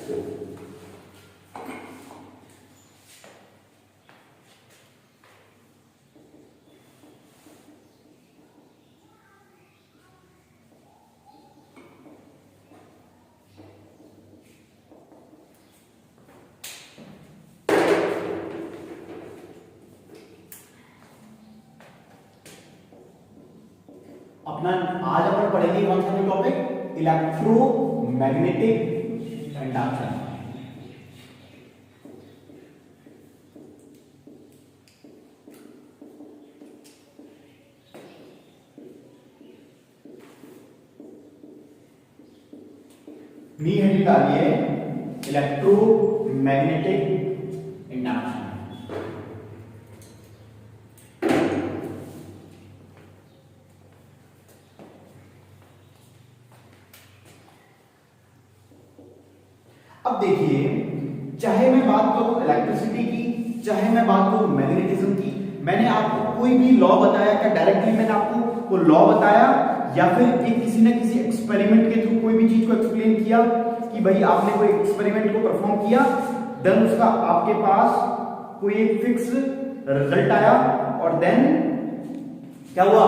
अपना आज अपन पढ़ेंगे कौन सा टॉपिक, इलेक्ट्रोमैग्नेटिक इंडक्शन। नी हेडिंग डालिए इलेक्ट्रोमैग्नेटिक इंडक्शन। अब देखिए, चाहे मैं बात करूं इलेक्ट्रिसिटी की, चाहे मैं बात करूं मैग्नेटिज्म की, मैंने आपको कोई भी लॉ बताया क्या? डायरेक्टली मैंने आपको वो लॉ बताया या फिर एक किसी न किसी एक्सपेरिमेंट के थ्रू कोई भी चीज को एक्सप्लेन किया कि भाई आपने कोई एक्सपेरिमेंट को परफॉर्म किया, देन उसका आपके पास कोई एक फिक्स रिजल्ट आया और देन क्या हुआ,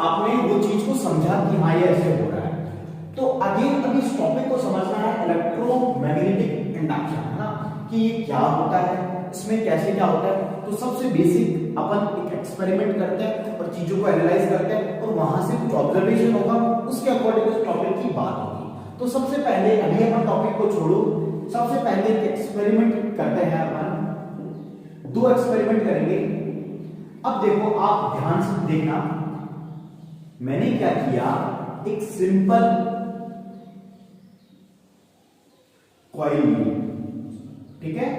आपने वो चीज को समझा कि हाँ ये ऐसे हो रहा है। तो अगेन अभी इस टॉपिक को समझना है, इलेक्ट्रोमैग्नेटिक इंडक्शन, है ना, कि ये क्या होता है, इसमें कैसे क्या होता है। तो सबसे बेसिक अपन एक एक्सपेरिमेंट करते हैं और चीजों को एनालाइज करते हैं और वहां से कुछ ऑब्जर्वेशन होगा, उसके अकॉर्डिंग उस टॉपिक की बात होगी। तो सबसे पहले अभी अपन टॉपिक को छोड़ो, सबसे पहले एक एक्सपेरिमेंट करते हैं अपन, दो एक्सपेरिमेंट करेंगे। अब देखो, आप ध्यान से देखना, मैंने क्या किया, एक सिंपल कॉइल ली, ठीक है,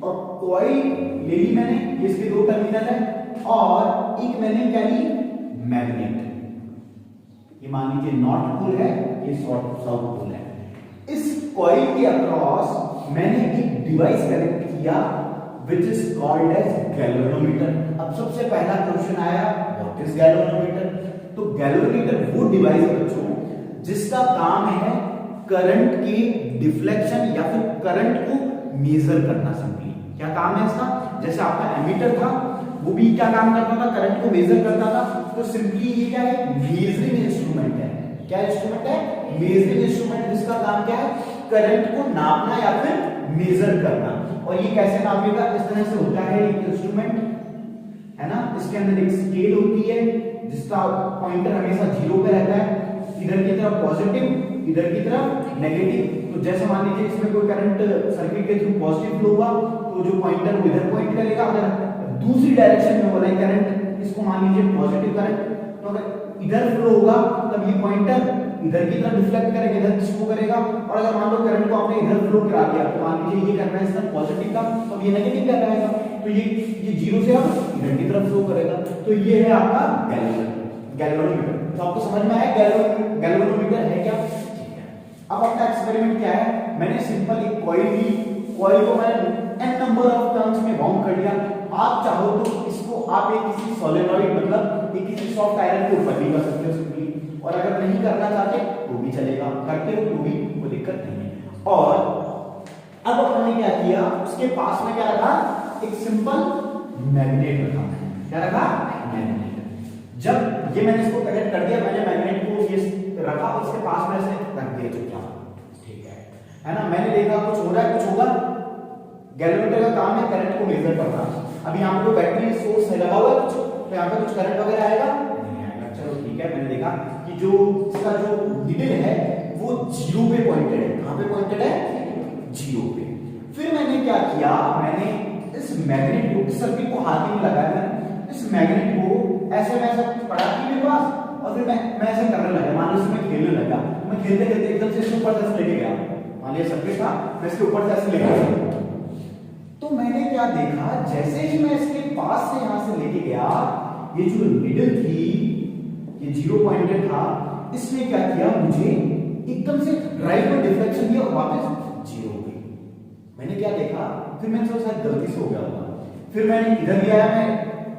और कॉइल ले ली मैंने, ये इसके दो टर्मिनल है, और एक मैंने क्या ली, मैग्नेट, ये मान लीजिए नॉर्थ पोल है, ये साउथ पोल है। इस कॉइल के अक्रॉस मैंने एक डिवाइस कनेक्ट किया which is called as galvanometer. अब सबसे पहला क्वेश्चन आया, व्हाट इज गैल्वेनोमीटर? तो गैल्वेनोमीटर वो डिवाइस बच्चों जिसका काम है करंट की डिफ्लेक्शन या फिर करंट को मेजर करना। सिंपली क्या काम है इसका? जैसे आपका एमीटर था, वो भी क्या काम करता था, करंट को मेजर करता था। तो सिंपली ये क्या है, मेजरिंग इंस्ट्रूमेंट है। क्या इंस्ट्रूमेंट है? मेजरिंग इंस्ट्रूमेंट, जिसका काम क्या है, करंट को नापना या फिर मेजर करना। और ये कैसे नापेगा? इस तरह से होता है एक इंस्ट्रूमेंट, है ना, इसके अंदर एक स्केल होती है जिसका पॉइंटर हमेशा 0 पे रहता है, इधर की तरफ पॉजिटिव, इधर की तरफ नेगेटिव। तो जैसे मान लीजिए इसमें कोई करंट सर्किट के थ्रू पॉजिटिव फ्लो हुआ तो जो पॉइंटर वो इधर पॉइंट करेगा, अगर दूसरी डायरेक्शन में हो रहा है करंट, इसको मान लीजिए पॉजिटिव करंट, तो अगर इधर फ्लो होगा तब ये पॉइंटर इधर की तरफ रिफ्लेक्ट करेगा, इधर किसको करेगा। और अगर मान लो करंट को आपने इधर फ्लो करा दिया, तो मान लीजिए ये करना है इसका पॉजिटिव का, तो ये नेगेटिव कर रहेगा, तो ये 0 से अब इधर की तरफ फ्लो करेगा। तो ये है आपका गैल्वेनोमीटर। तो आपको समझ में आया गैल्वेनोमीटर है क्या? अब अपना एक्सपेरिमेंट क्या है, मैंने सिंपल एक कॉइल ली, कॉइल को मैंने n नंबर ऑफ टर्न्स में बाउंड कर दिया। आप चाहो तो इसको आप एक किसी सोलेनॉइड, मतलब एक किसी सॉफ्ट आयरन के ऊपर भी कर सकते हो सिंपली, और अगर नहीं करना चाहते तो भी चलेगा, करते हो तो भी कोई दिक्कत नहीं है। और अब हमने क्या किया, उसके पास में क्या रखा, एक सिंपल मैग्नेट रखा। क्या रखा? मैग्नेट। जब ये मैंने इसको कनेक्ट कर दिया, मैंने मैग्नेट को ये रखा, उसके पास में से रख दिया चुपचाप, ठीक है ना। मैंने देखा कुछ हो रहा है, कुछ होगा। गैल्वेनोमीटर का काम है करंट को मेजर करना। अब यहाँ पे बैटरी सोर्स है लगा हुआ है कुछ, तो यहाँ पे कुछ करंट वगैरह आएगा नहीं आएगा। चलो ठीक है, मैंने देखा कि जो इसका जो नीडल है वो 0 पे पॉइंटेड है। कहाँ पे पॉइंटेड है? 0 पे। फिर मैंने क्या किया, मैंने इस मैग्नेट को, इस सर्किट को हाथ में लगाया, मैंने इस मैग्नेट को ऐसे मैं ऐसे पड़ा के मेरे पास, और फिर मैं ऐसे करने लगा, मान लो इसमें खेलने लगा। मैं खेलते खेलते एकदम से इसके ऊपर से लेके गया, मान लिया सर्किट था, मैं इसके ऊपर से ऐसे लेके गया। तो मैंने क्या देखा, जैसे ही मैं इसके पास से यहां से लेके गया, ये जो नीडल थी, ये 0 पॉइंटेड था, इसने क्या किया, मुझे एकदम से राइट में डिफ्लेक्शन दिया और वापस 0 पे। मैंने क्या देखा, फिर मैंने सोचा शायद गलती से हो गया होगा। फिर मैंने इधर लिया, मैं,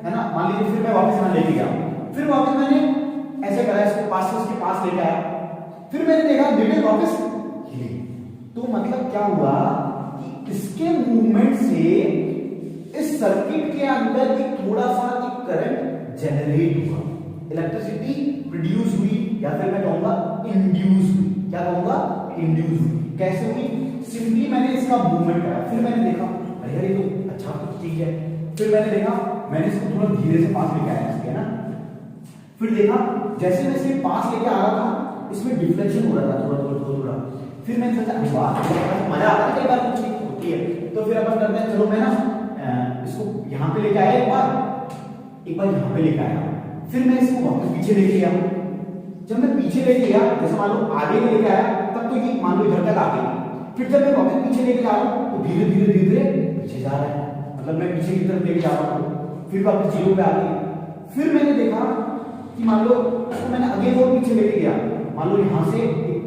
है ना, मान लीजिए फिर मैं वापस यहां लेके गया, फिर वापस मैंने ऐसे करा, इसके पास से उसके पास लेके आया, फिर मैंने देखा नीडल वापस हिली। तो तो मतलब क्या हुआ कि इसके मूवमेंट से इस सर्किट के अंदर एक थोड़ा सा एक करंट जनरेट हुआ, इलेक्ट्रिसिटी प्रोड्यूस हुई, या फिर मैं कहूंगा इंड्यूस हुई। क्या कहूंगा? इंड्यूस हुई। कैसे हुई? सिंपली मैंने इसका मूवमेंट करा, फिर मैंने देखा अरे यार ये तो अच्छा कुछ चीज है, फिर मैंने देखा, मैंने इसको थोड़ा धीरे से पास लेके आया इसके ना, फिर देखा जैसे मैं इसे पास लेके आ रहा था इसमें डिफ्लेक्शन हो रहा था थोड़ा थोड़ा थोड़ा थोड़ा, फिर मैंने सोचा अरे वाह मजा आता है, कई बार कुछ चीज होती है। तो फिर अपन करते हैं, चलो मैं ना इसको यहाँ पे लेके आया, एक बार यहाँ पे लेके आया, फिर मैं इसको वापस पीछे लेके गया। जब मैं पीछे लेके गया, जैसे मान लो आगे लेके आया, तब तो ये मान लो इधर तक आ गई, फिर जब मैं वापस पीछे लेके जा रहा हूँ तो धीरे धीरे धीरे पीछे जा रहा है, मतलब मैं पीछे की तरफ लेके जा रहा हूँ, फिर वापस जीरो पे आ गई। फिर मैंने देखा कि मान लो इसको मैंने आगे और पीछे लेके गया, मान लो यहाँ से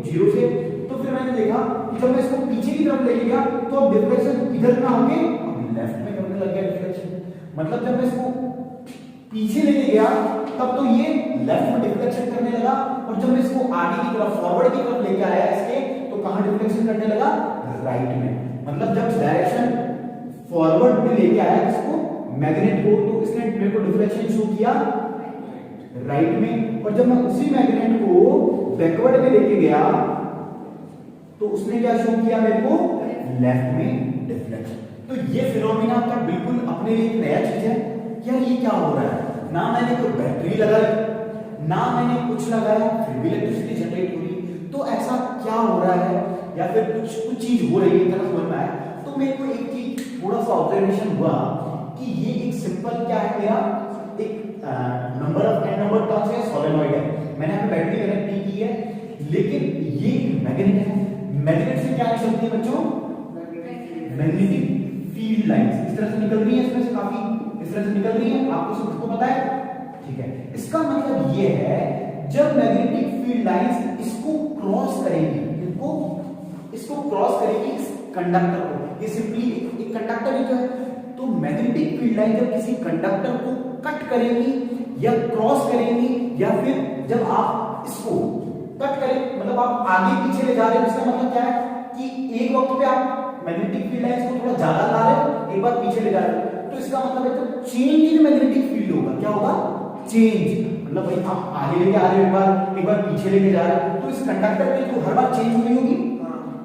जीरो से, तो फिर मैंने देखा कि जब मैं इसको पीछे की तरफ लेके गया तो अब डिफ्लेक्शन इधर ना होके लेफ्ट में करने लग गया डिफ्लेक्शन। मतलब जब मैं इसको पीछे लेके गया तब तो ये लेफ्ट में डिफ्लेक्शन करने लगा, और जब मैं इसको आगे की तरफ फॉरवर्ड की तरफ लेके आया इसके, तो कहां डिफ्लेक्शन करने लगा? राइट में। मतलब जब डायरेक्शन फॉरवर्ड में लेके आया इसको मैग्नेट को, तो इसने मेरे को डिफ्लेक्शन शो किया राइट में, और जब मैं उसी मैग्नेट को बैकवर्ड में लेके गया तो उसने क्या शो किया मेरे को? लेफ्ट में डिफ्लेक्शन। तो ये फिनोमिना क्या बिल्कुल अपने लिए एक नया चीज है? यार ये क्या हो रहा है? ना मैंने कोई बैटरी लगाई, ना मैंने कुछ लगाया, फिर भी इलेक्ट्रिसिटी जनरेट हो रही, तो ऐसा क्या हो रहा है? या फिर कुछ चीज हो रही है, इतना समझ में आया। तो मेरे को एक चीज थोड़ा सा ऑब्जर्वेशन हुआ कि ये एक सिंपल क्या है मेरा, एक number of n number turns है, सोलेनॉइड है, मैंने यहाँ पे बैटरी कनेक्ट नहीं की है, लेकिन ये मैग्नेट है। मैग्नेट से क्या निकलती है बच्चों? मैग्नेटिक फील्ड लाइंस इस तरह से निकल रही है, इसमें से काफी इस तरह से निकल रही है, आपको सबको पता है, ठीक है। इसका मतलब ये है जब मैग्नेटिक फील्ड लाइंस इसको क्रॉस करेगी, इसको क्रॉस करेगी इस कंडक्टर को, ये सिंपली एक कंडक्टर ही तो है, तो मैग्नेटिक फील्ड लाइन जब किसी कंडक्टर को कट करेंगी या क्रॉस करेंगी, या फिर जब आप इसको कट करें, मतलब आप आगे पीछे ले जा रहे हो, इसका मतलब क्या है कि एक वक्त पे आप मैग्नेटिक फील्ड लाइंस को थोड़ा ज्यादा ला रहे हो, एक बार पीछे ले जा रहे हो, तो इसका मतलब है तो चेंज इन मैग्नेटिक फील्ड होगा। क्या होगा? चेंज। मतलब भाई आप आगे लेके आ रहे हो, एक बार पीछे लेके जा रहे हो, तो इस कंडक्टर के थ्रू हर बार चेंज हो रही होगी,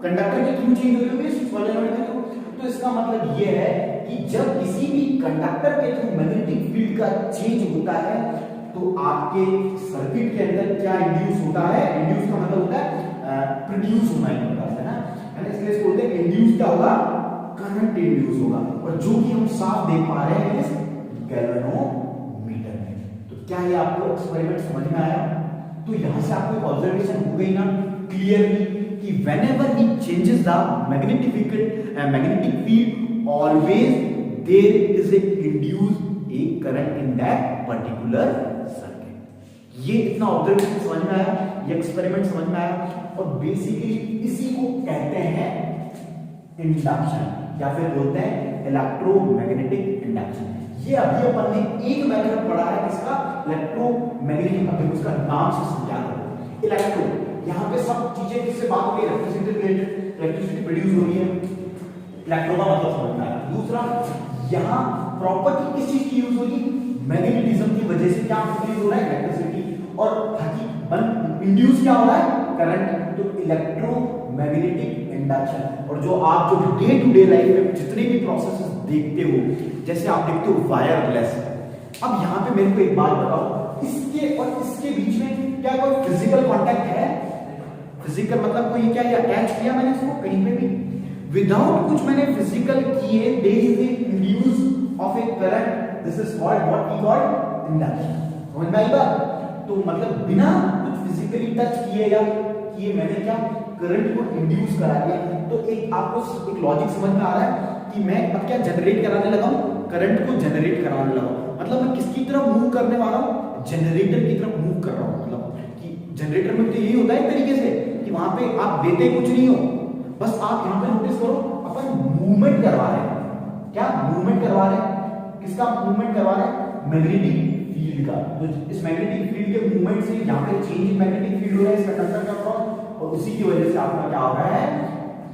कंडक्टर के थ्रू चेंज हो रही होगी सोलेनॉइड के थ्रू। तो इसका मतलब ये है कि जब किसी भी कंडक्टर के थ्रू मैग्नेटिक फील्ड का चेंज होता है तो आपके सर्किट के अंदर क्या इंड्यूस होता है? इंड्यूस का मतलब होता है प्रोड्यूस होना, एक प्रकार से ना, इसलिए इसको बोलते हैं इंड्यूस क्या होगा? करंट इंड्यूस होगा, और जो कि हम साफ देख पा रहे हैं इस गैल्वेनोमीटर में। तो क्या ये आपको एक्सपेरिमेंट समझ में आया? तो यहां से आपको एक ऑब्जर्वेशन हो गई ना क्लियरली कि whenever he changes the magnetic field always there is a induce a current in that particular circuit. ये इतना ऑब्जर्वेशन समझ में आया, ये एक्सपेरिमेंट समझ में आया, और बेसिकली इसी को कहते हैं इंडक्शन, या फिर बोलते हैं इलेक्ट्रोमैग्नेटिक इंडक्शन। ये अभी अपन ने एक मेथड पढ़ा है किसका? इलेक्ट्रोमैग्नेटिक। अभी उसका नाम से समझा दो, इलेक्ट्रो। यहाँ पे सब चीजें किससे बात हो रही है? इलेक्ट्रिसिटी रिलेटेड, इलेक्ट्रिसिटी प्रोड्यूस हो रही है, इलेक्ट्रो का मतलब समझ में आया। दूसरा, यहाँ प्रॉपर्टी किस चीज की यूज होगी? मैग्नेटिज्म की वजह से क्या प्रोड्यूस हो रहा है? इलेक्ट्रिसिटी। और बाकी इंड्यूस क्या हो रहा है? करंट। तो इलेक्ट्रोमैग्नेटिक इंडक्शन। और जो आप जो डे टू डे लाइफ में जितने भी प्रोसेसेस देखते हो, जैसे आप देखते हो वायरलेस, अब यहाँ पे मेरे को एक बात बताओ, इसके और इसके बीच में क्या कोई फिजिकल कांटेक्ट है? फिजिकल मतलब कोई क्या अटैच किया मैंने इसको कहीं पे भी? विदाउट कुछ मैंने फिजिकल किए, there is a induce of a current, this is called what we call induction. समझ में आई बात? तो मतलब बिना कुछ फिजिकली टच किए या किए मैंने क्या करंट को इंड्यूस करा दिया। तो एक आपको एक लॉजिक समझ में आ रहा है कि मैं अब क्या जनरेट कराने लगा हूं? करंट को जनरेट कराने लगा हूं। मतलब मैं किसकी तरफ मूव करने वाला हूं? जनरेटर की तरफ मूव कर रहा हूं। मतलब कि जनरेटर में तो यही होता है एक तरीके से कि वहां पे आप देते कुछ नहीं हो, बस आप यहां पे नोटिस करो अपन मूवमेंट करवा रहे हैं। क्या मूवमेंट करवा रहे हैं? किसका मूवमेंट करवा रहे हैं? मैग्नेटिक फील्ड का। तो इस मैग्नेटिक फील्ड के मूवमेंट से यहां पे चेंज इन मैग्नेटिक फील्ड हो रहा है इस कंडक्टर का क्रॉस, और उसी की वजह से आपका क्या हो रहा है?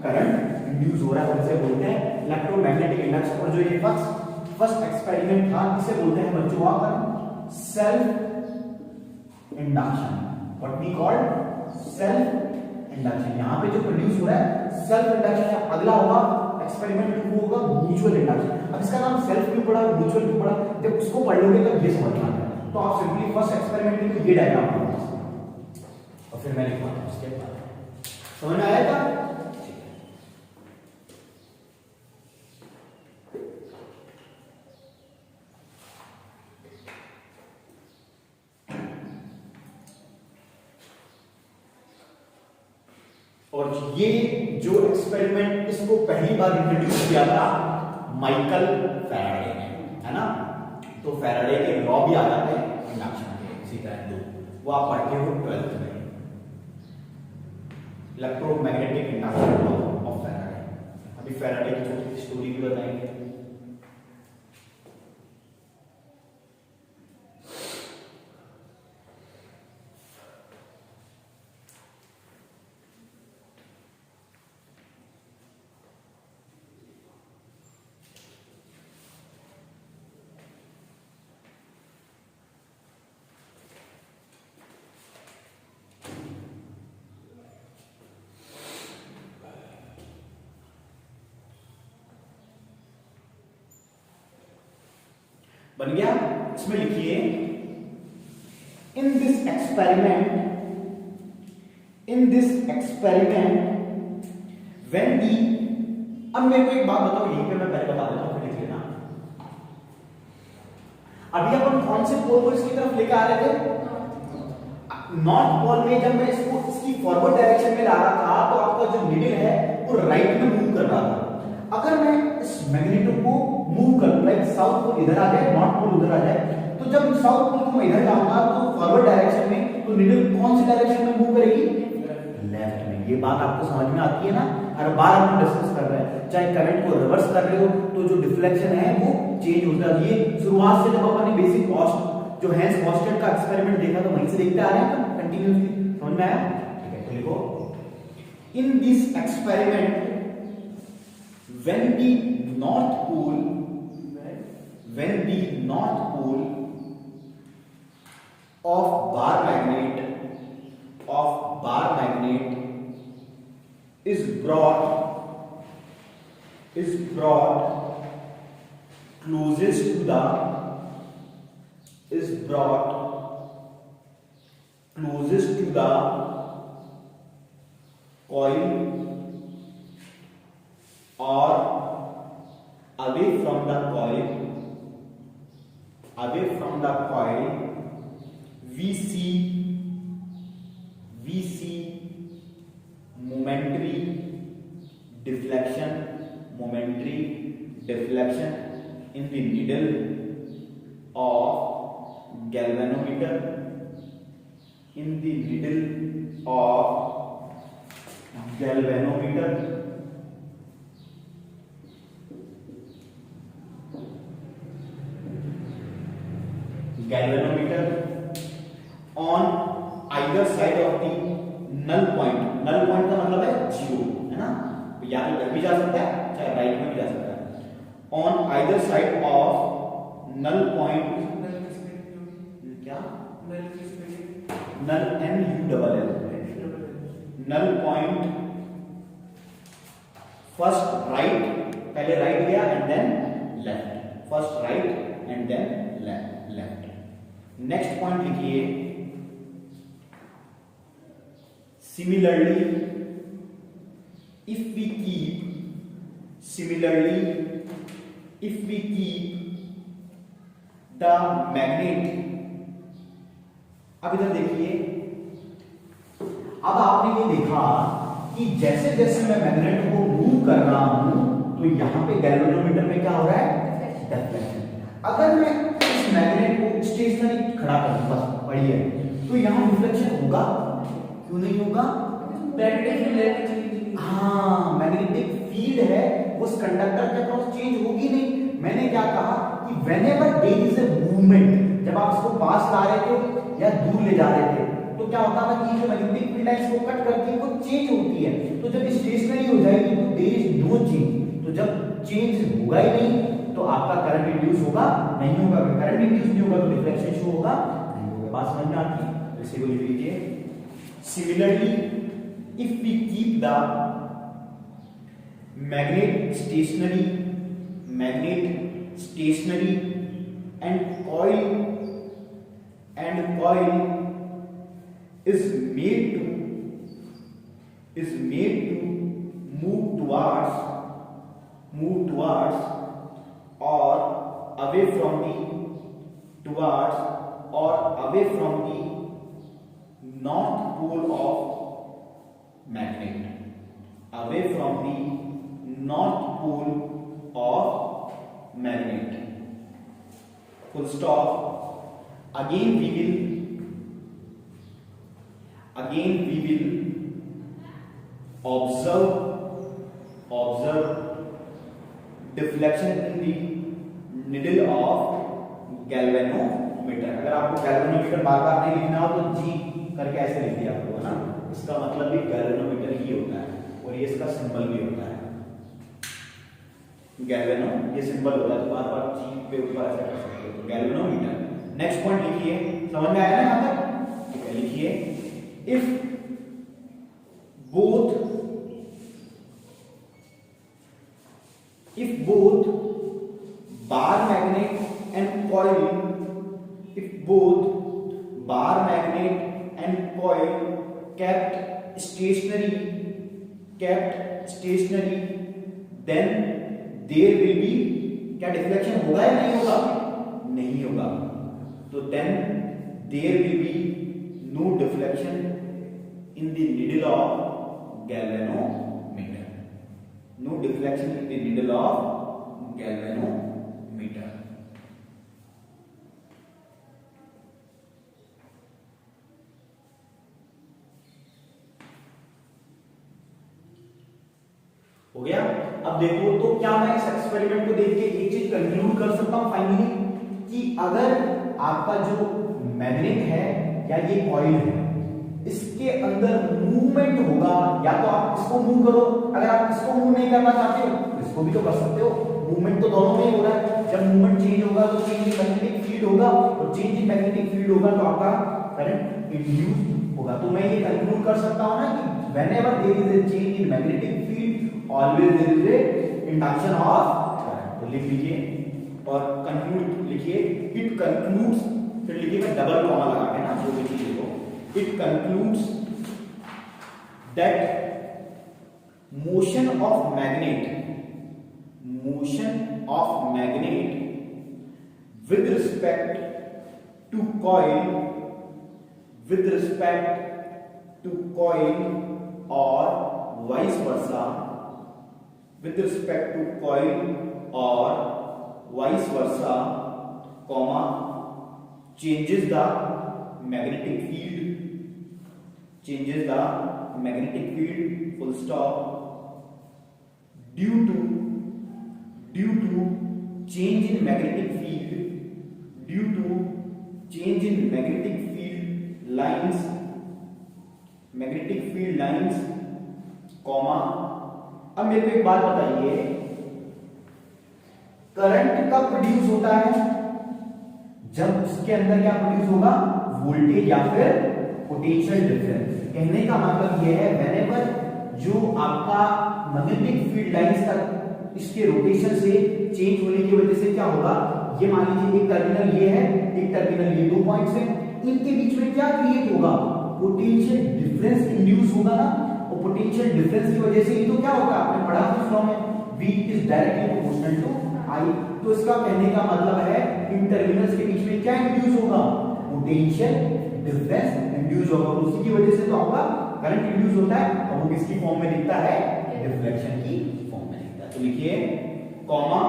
करंट इंड्यूस हो रहा है, उसे बोलते हैं इलेक्ट्रोमैग्नेटिक इंडक्शन। और जो ये फर्स्ट एक्सपेरिमेंट था इसे बोलते हैं बच्चों आप self induction, what we called self induction. यहां पे जो प्रोड्यूस हो रहा है सेल्फ इंडक्शन है। अगला होगा एक्सपेरिमेंट वो होगा म्यूचुअल इंडक्शन। अब इसका नाम सेल्फ क्यों पड़ा, म्यूचुअल क्यों पड़ा, जब उसको पढ़ लोगे तब ये समझ में आएगा। तो आप सिंपली फर्स्ट एक्सपेरिमेंट में ये डायग्राम पढ़ो और फिर मैं लिखवाता हूं उसके बाद। समझ में आया था? और ये जो एक्सपेरिमेंट इसको पहली बार इंट्रोड्यूस किया था माइकल फैराडे ने, है ना। तो फैराडे के लॉ भी आ जाते हैं इंडक्शन के, इसी तरह दो वो आप पढ़ते हो 12th में, electromagnetic induction law of Faraday. अभी फैराडे की छोटी स्टोरी भी बताएंगे। बन गया? इसमें लिखिए in this experiment when the. अब मेरे को एक बात बताओ, यहीं पे मैं पहले बता देता हूं, फिर लिख लेना। अभी अपन कौन से पोल को इसकी तरफ लेकर आ रहे थे? नॉर्थ पोल में जब मैं इसको इसकी फॉरवर्ड डायरेक्शन में ला रहा था तो आपका जो निडल है वो राइट में मूव कर रहा था। अगर मैं इस मैग्नेटो को मूव कर, लाइक साउथ पोल इधर आ जाए, नॉर्थ पोल उधर आ जाए, तो जब साउथ पोल को मैं इधर लाऊंगा तो फॉरवर्ड डायरेक्शन में, तो निडल कौन सी डायरेक्शन में मूव करेगी? लेफ्ट में। ये बात आपको समझ में आती है ना? हर बार हम डिस्कस कर रहे हैं, चाहे करंट को रिवर्स कर रहे हो तो जो डिफ्लेक्शन है वो चेंज होता है। ये शुरुआत से जब अपन ने बेसिक कॉस्ट जो हेंस कॉन्स्टेंट का एक्सपेरिमेंट देखा तो वहीं से देखते आ रहे हैं कंटिन्यूअसली। समझ में आया? ठीक है, तो लिखो in this experiment when the north pole of bar magnet is brought closest to the coil or away from the coil, we see momentary deflection in the needle of galvanometer, on either side of the null point का मतलब है zero, है ना। तो या तो इधर भी जा सकता है चाहे राइट में भी जा सकता है। on either side of null point, क्या null NULL, null point first right, पहले राइट गया and then left, first right and then left. Next point लिखिए similarly if we keep the magnet, अब इधर देखिए, अब आपने ये देखा कि जैसे जैसे मैं मैग्नेट को मूव कर रहा हूं तो यहां पे गैल्वेनोमीटर में क्या हो रहा है? डिफ्लेक्शन। अगर मैं इस मैग्नेट को स्टेशनरी खड़ा कर दूं, बस बढ़िया, तो यहां डिफ्लेक्शन होगा? क्यों नहीं होगा? हाँ, मैग्नेटिक फील्ड है उस कंडक्टर के क्रॉस चेंज होगी नहीं। मैंने क्या कहा कि whenever there is a movement, जब आप इसको पास ला रहे थे या दूर ले जा रहे थे तो क्या होता था कि जो मैग्नेटिक फील्ड है इसको कट करती है वो चेंज होती है। तो जब स्टेशनरी हो जाएगी चेंज। तो जब चेंज होगा ही नहीं तो आपका करंट इंड्यूस होगा नहीं होगा, करंट इंड्यूस नहीं होगा तो डिफ्लेक्शन शो होगा नहीं होगा। बात समझ में आती है? इसी को लिख लीजिए। Similarly if we keep the magnet stationary and coil is made to move towards or away from the north pole of magnet, away from the north pole of magnet, full stop. Again we will observe deflection in the needle of galvanometer। अगर आपको galvanometer बार बार नहीं लिखना हो तो जी करके ऐसे लिख दिया आपको, है ना। इसका मतलब भी galvanometer ही होता है और ये इसका सिंबल भी होता है गैल्वेनो, ये सिंबल होता है तो बार बार जी के ऊपर ऐसा कर सकते हो, गैल्वेनोमीटर। नेक्स्ट पॉइंट लिखिए, समझ में आया ना यहां तक? ठीक है, लिखिए if both bar magnet and coil kept stationary then there will be, क्या डिफ्लेक्शन होगा या नहीं होगा? नहीं होगा। तो then there will be no deflection in the needle of galvanometer, no deflection in the needle of galvanometer। हो गया? अब देखो तो क्या मैं इस एक्सपेरिमेंट को देख के एक चीज कंक्लूड कर सकता हूं फाइनली कि अगर आपका जो मैग्नेट है या ये कॉइल है इसके अंदर मूवमेंट होगा, या तो आप इसको मूव करो, अगर आप इसको मूव नहीं करना चाहते हो तो इसको भी तो कर सकते हो। मूवमेंट तो दोनों में ही हो रहा है। जब मूवमेंट चेंज होगा तो चेंज इन मैग्नेटिक फील्ड होगा, और चेंज इन मैग्नेटिक फील्ड होगा तो आपका करंट इंड्यूस होगा। तो मैं ये कंक्लूड कर सकता हूं ना कि whenever there is a change in magnetic field always there is a induction of current। तो लिख लीजिए और कंक्लूड लिखिए, इट कंक्लूड्स, फिर लिखिए मैं डबल कॉमा लगा के ना जो भी चीज को, it concludes that motion of magnet with respect to coil or vice versa, with respect to coil or vice versa, comma, changes the magnetic field, full stop, due to change in magnetic field, magnetic field lines, comma. अब मेरे को एक बात बताइए, current कब produce होता है? जब उसके अंदर क्या प्रोड्यूस होगा? वोल्टेज या फिर पोटेंशियल डिफरेंस। कहने का मतलब यह है व्हेनेवर जो आपका मैग्नेटिक फील्ड लाइंस तक इसके रोटेशन से चेंज होने की वजह से क्या होगा, ये मान लीजिए एक टर्मिनल ये है, एक टर्मिनल ये, दो पॉइंट्स हैं, इनके बीच में क्या क्रिएट होगा? पोटेंशियल डिफरेंस इंड्यूस होगा ना, और पोटेंशियल डिफरेंस की वजह से ही तो क्या होगा, आपने पढ़ा था फॉर्म में V is directly proportional to I। तो इसका कहने का मतलब है इन टर्मिनल्स के बीच में क्या इंड्यूस होगा? पोटेंशियल डिफरेंस इंड्यूस होगा, और उसी की वजह से तो आपका करंट इंड्यूस होता है, और वो किसकी फॉर्म में दिखता है? डिफ्लेक्शन की फॉर्म में दिखता है। तो लिखिए comma,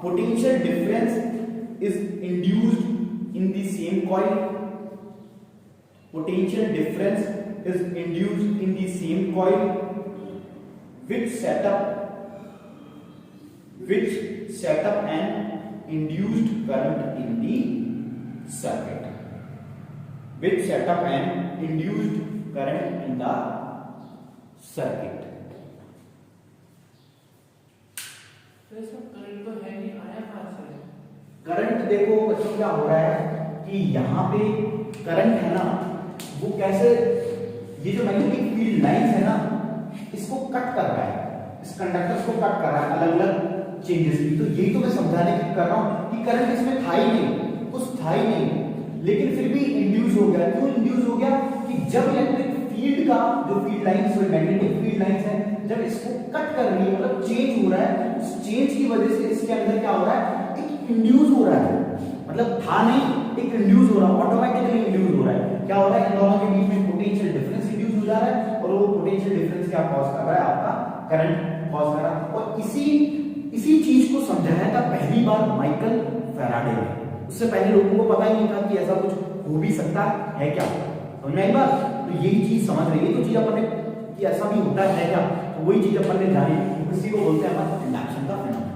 potential difference is induced in the same coil, potential difference is induced in the same coil which set up an induced current in the circuit, current देखो बच्चों क्या हो रहा है कि यहाँ पे करंट है ना, वो कैसे ये जो मैग्नेटिक फील्ड लाइंस है ना इसको कट कर रहा है, इस कंडक्टर्स को कट कर रहा है अलग अलग चेंजेस की। तो यही तो मैं समझाने की कर रहा हूँ कि करंट इसमें था ही नहीं, कुछ था ही नहीं, लेकिन फिर भी इंड्यूस हो गया। क्यों इंड्यूस हो गया कि जब इलेक्ट्रिक फील्ड का जो फील्ड लाइंस है मैग्नेटिक फील्ड लाइंस है जब इसको कट कर रही है मतलब चेंज हो रहा है, उस चेंज की वजह से इसके अंदर क्या हो रहा है, एक इंड्यूस हो रहा है, मतलब था नहीं एक इंड्यूस हो रहा है, ऑटोमेटिकली इंड्यूस हो रहा है। क्या हो रहा है, इन दोनों के बीच में पोटेंशियल डिफरेंस इंड्यूस हो जा रहा है और वो पोटेंशियल डिफरेंस क्या कॉज कर रहा है, आपका करंट कॉज कर रहा है। और इसी चीज को समझाया था पहली बार माइकल फैराडे ने। उससे पहले लोगों को पता ही नहीं था कि ऐसा कुछ हो भी सकता है क्या, समझ में आई बात। तो यही चीज समझ रही है, तो चीज अपन ने कि ऐसा भी होता है क्या, तो वही चीज अपन ने जानी, इसी को बोलते हैं अपन इंडक्शन का फिनोमेनन।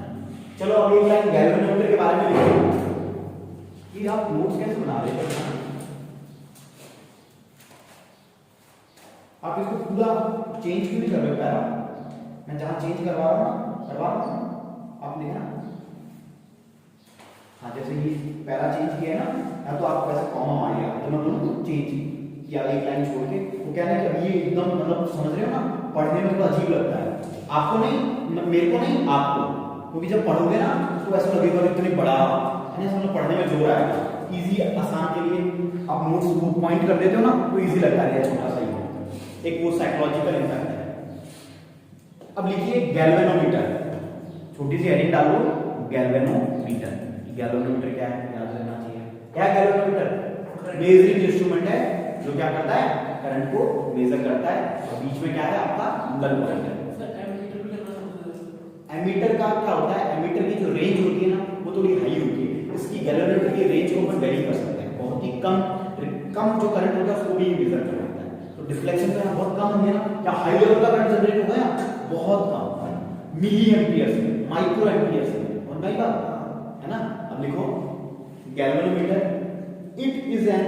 चलो अब एक लाइन गैल्वेनोमीटर के बारे में लिखो कि आप नोट्स कैसे बना रहे हैं, आप इसको पूरा चेंज क्यों नहीं कर रहे पैरा, मैं जहां चेंज करवा रहा हूं आप लिखना। हाँ जैसे ये पैरा चेंज किया है ना, या तो आप वैसे कॉमा मार लिया तो मैं बोलूँ चेंज किया एक लाइन छोड़ के, वो क्या है कि अब ये एकदम मतलब समझ रहे हो ना, पढ़ने में थोड़ा अजीब लगता है आपको नहीं, मेरे को नहीं आपको, क्योंकि जब पढ़ोगे ना तो ऐसा लगेगा इतने बड़ा है ना, मतलब पढ़ने में जोर आएगा। इजी आसान के लिए आप नोट्स को पॉइंट कर देते हो ना तो इजी लगता है, छोटा सा ही एक वो साइकोलॉजिकल इम्पैक्ट है। अब लिखिए गैल्वेनोमीटर, छोटी सी हेडिंग डालो गैल्वेनोमीटर। गैल्वेनोमीटर क्या है याद रहना चाहिए, क्या गैल्वेनोमीटर मेजरिंग इंस्ट्रूमेंट है जो क्या करता है, करंट को मेजर करता है, और बीच में क्या है आपका नल पॉइंट है। एमीटर का क्या होता है, एमीटर की जो रेंज होती है ना वो थोड़ी हाई होती है, इसकी गैल्वेनोमीटर की रेंज को अपन वेरी कर सकते हैं, बहुत ही कम जो करंट होता है उसको भी मेजर कर सकते हैं। तो डिफ्लेक्शन तो यहाँ बहुत कम हो गया ना, या हाई लेवल का करंट जनरेट हो गया बहुत कम, मिली एम्पियर से माइक्रो एम्पियर से, और नहीं बात है ना। अब लिखो galvanometer, it is an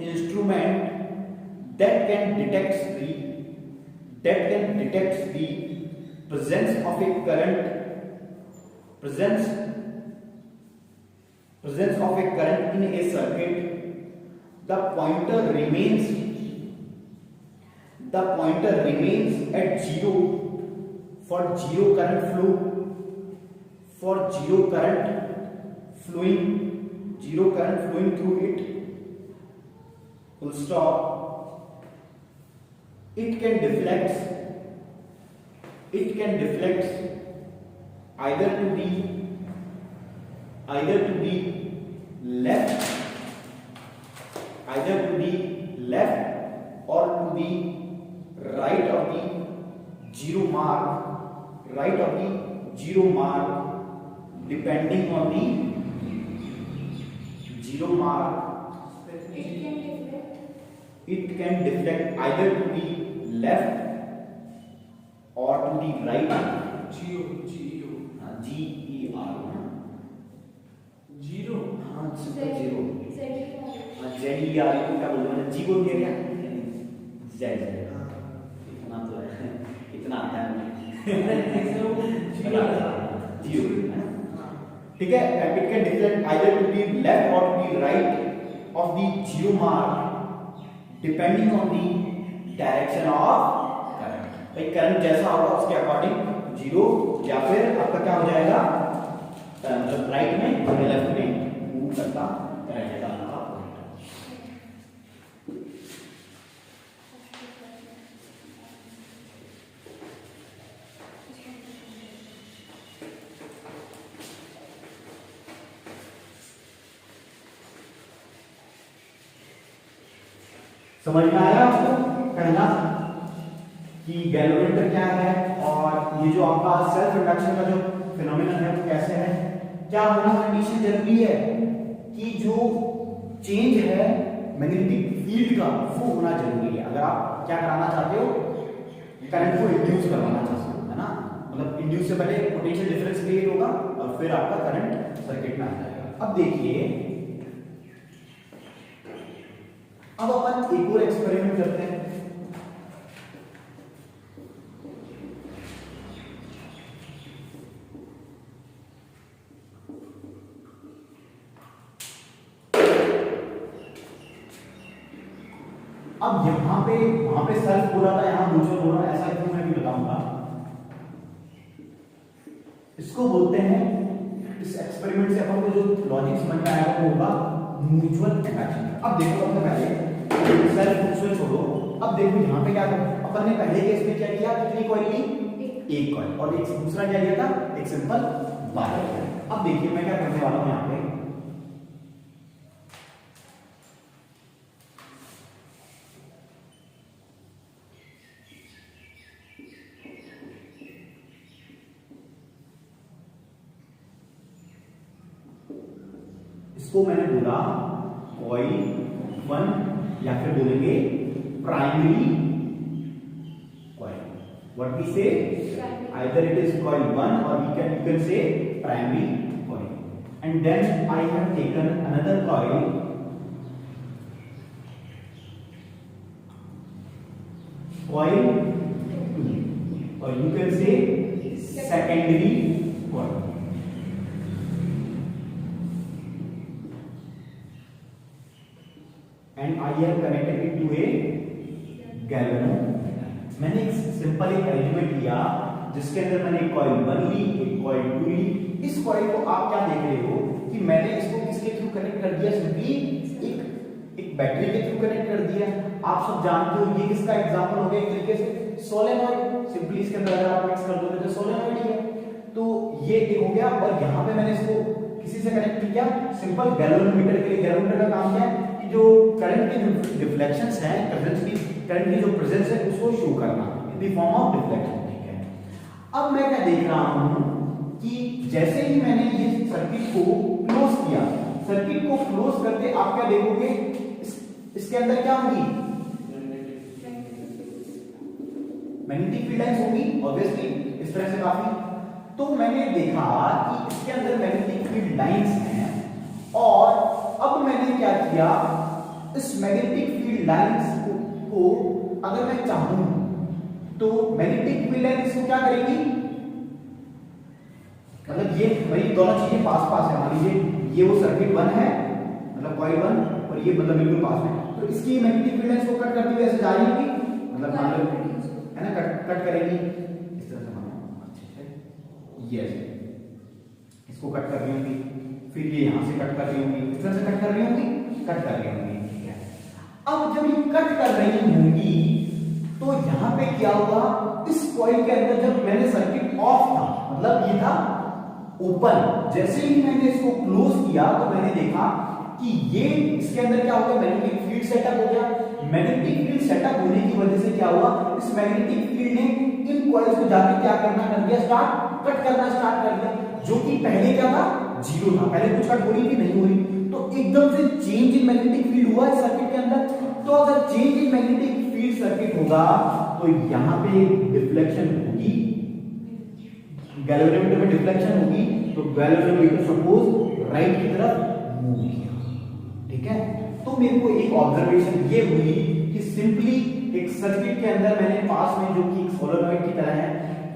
instrument that can detect the presence of a current in a circuit. The pointer remains at zero for zero current flowing through it, full stop. It can deflect either to the left or to the right of the zero mark, depending on the zero mark. It can deflect either to the left or to the right. G-E-R zero, हाँ simple zero, Z-E-R को क्या बोलते हैं, जी बोल दिया क्या, Z इतना तो है, इतना आता है जीरो, ठीक है। It can deflect either to the left or to the right of the zero mark, depending on the direction of current। भाई करंट जैसा होगा उसके अकॉर्डिंग जीरो या फिर आपका क्या हो जाएगा, मतलब राइट में या लेफ्ट में मूव करता रहेगा आपका पॉइंटर। समझ में आया आपको कहना कि गैल्वेनोमीटर क्या है, और ये जो आपका सेल्फ इंडक्शन का जो फिनोमेनन है वो कैसे है, क्या होना कंडीशन जरूरी है कि जो चेंज है मैग्नेटिक फील्ड का वो होना जरूरी है। अगर आप क्या कराना चाहते हो, करंट को इंड्यूस करवाना चाहते हो, है ना, मतलब इंड्यूस से पहले पोटेंशियल डिफरेंस क्रिएट होगा और फिर आपका करंट सर्किट में आ जाएगा। अब देखिए, अब अपन एक और एक्सपेरिमेंट करते हैं। अब यहाँ पे वहां पे सेल्फ बोला था, यहाँ म्यूचुअल बोला, ऐसा क्यों मैं भी बताऊंगा। इसको बोलते हैं, इस एक्सपेरिमेंट से अपन को जो लॉजिक समझ में आएगा वो होगा म्यूचुअल अट्रैक्शन। अब देखो सबसे पहले सेल्फ म्यूचुअल छोड़ो, अब देखो यहाँ पे क्या अपन ने पहले केस में क्या किया, कितनी कॉइल ली, एक कॉइल, और एक दूसरा क्या किया था, एक सिंपल वायर। अब देखिए मैं क्या करने वाला हूं यहाँ पे, इसको मैंने बोला कॉइल 1 या फिर बोलेंगे प्राइमरी कॉइल। व्हाट वी से, either it is coil 1 or you can say primary coil. And then I have taken another coil, coil 2, or you can say secondary coil. And I have connected it to a galvanometer. मैंने एक simple एक arrangement लिया जिसके अंदर मैंने एक coil 1 ली, एक coil 2 ली। इस कॉइल को आप क्या देख रहे हो कि मैंने इसको किसके थ्रू कनेक्ट कर दिया, सिंपली एक बैटरी के थ्रू कनेक्ट कर दिया। आप सब जानते हो ये किसका एग्जांपल हो गया, एक तरीके से सोलेनॉइड। सिंपली इसके अंदर अगर आप मिक्स कर दोगे तो सोलेनॉइड ही है, तो ये एक हो गया। और यहाँ पे मैंने इसको किसी से कनेक्ट किया, सिंपल गैल्वेनोमीटर के लिए। गैल्वेनोमीटर का काम क्या है कि जो करंट के जो डिफ्लेक्शंस हैं, करंट की जो प्रेजेंस है उसको शो करना in the form of deflection. ठीक है, अब मैं क्या देख रहा हूं कि जैसे ही मैंने ये सर्किट को क्लोज किया, सर्किट को क्लोज करते आप क्या देखोगे, इसके अंदर क्या होगी, मैग्नेटिक फील्ड लाइंस होगी ऑब्वियसली, इस तरह से काफी। तो मैंने देखा कि इसके अंदर मैग्नेटिक फील्ड लाइंस हैं, और अब मैंने क्या किया, इस मैग्नेटिक फील्ड लाइंस को अगर मैं चाहूं तो मैग्नेटिक फील्ड लाइंस को क्या करेंगी, मतलब ये मेरी दोनों चीजें पास पास है। मान लीजिए ये वो सर्किट 1 है, मतलब कॉइल 1, और ये मतलब बिल्कुल पास में, तो इसकी मैग्नेटिक फील्ड लाइंस को कट करती हुई ऐसे जा रही होगी, मतलब मान लो है ना, कट करेगी इस तरह से, मानो अच्छे से ये इसको कट कर रही होंगी, फिर ये यहां से कट कर रही होंगी, इस तरह से कट कर रही होंगी, कट कर रही होंगी। ठीक है, अब जब ये कट कर रही होंगी तो यहां पे क्या हुआ, इस कॉइल के अंदर जब मैंने सर्किट ऑफ था, मतलब ये था ओपन, जैसे ही मैंने इसको क्लोज किया तो मैंने देखा कि ये इसके अंदर क्या हो गया, मैग्नेटिक फील्ड सेटअप हो गया। मैग्नेटिक फील्ड सेटअप होने की वजह से क्या हुआ, इस मैग्नेटिक फील्ड ने इन कॉइल्स को जाके क्या करना कर दिया, स्टार्ट कट करना स्टार्ट कर दिया, जो कि पहले क्या था, जीरो था, पहले कुछ कट हो रही थी, नहीं हो रही। तो एकदम से चेंज इन मैग्नेटिक फील्ड हुआ इस सर्किट के अंदर। तो अगर change in magnetic field circuit होगा तो यहां पे डिफ्लेक्शन होगी, गैल्वेनोमीटर में डिफ्लेक्शन होगी, तो गैल्वेनोमीटर सपोज राइट की तरफ मूव किया। ठीक है, तो मेरे को एक ऑब्जर्वेशन ये हुई कि सिंपली एक सर्किट के अंदर मैंने पास में जो कि एक सोलेनॉइड की तरह है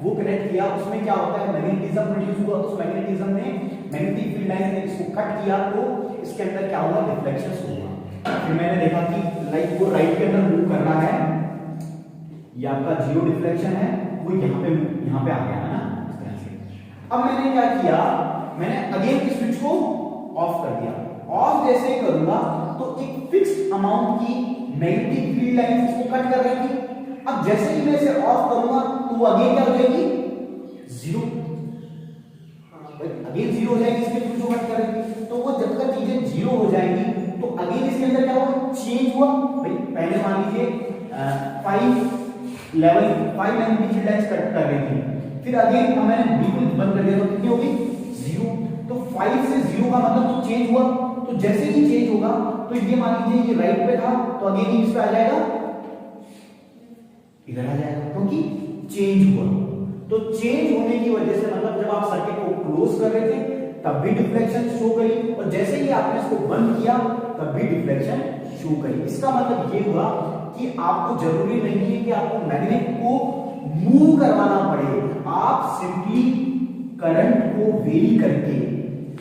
वो कनेक्ट किया, उसमें क्या होता है, मैग्नेटिज्म प्रोड्यूस हुआ, उस मैग्नेटिज्म ने मैग्नेटिक फील्ड लाइन ने इसको कट किया, तो इसके अंदर क्या हुआ, डिफ्लेक्शन हुआ। फिर मैंने देखा कि लाइक वो राइट के अंदर मूव कर रहा है, ये आपका जीरो डिफ्लेक्शन है, वो यहाँ पे आ गया है ना, इस तरह से। अब मैंने क्या किया, मैंने अगेन इस स्विच को ऑफ कर दिया। ऑफ जैसे करूंगा तो एक फिक्स्ड अमाउंट की मैग्नेटिक फील्ड लाइन इसको कट कर रही थी। अब जैसे ही मैं इसे ऑफ करूंगा तो वो अगेन क्या हो जाएगी, जीरो, अगेन जीरो हो जाएगी, इसके थ्रू जो कट करेगी। तो वो जब तक चीजें जीरो हो जाएंगी तो अगेन इसके अंदर क्या हुआ, चेंज हुआ। भाई पहले मान लीजिए 5 मैग्नेटिक फील्ड लाइंस कट कर रही थी, फिर अगेन मैंने बिल्कुल बंद कर दिया तो कितनी होगी, जीरो। तो 5 से 0 का मतलब तो चेंज हुआ, तो जैसे ही चेंज होगा तो ये मान लीजिए ये राइट पे था, तो अगेन इस पे आ जाएगा, इधर आ जाएगा, क्योंकि चेंज हुआ। तो चेंज होने की वजह से मतलब जब आप सर्किट को क्लोज कर रहे थे तब भी डिफ्लेक्शन शो करी, और जैसे ही आपने इसको बंद किया तब भी डिफ्लेक्शन शो करी। इसका मतलब ये हुआ कि आपको जरूरी नहीं है कि आपको मैग्नेट को मूव करवाना पड़े, आप सिंपली करंट को वेरी करके,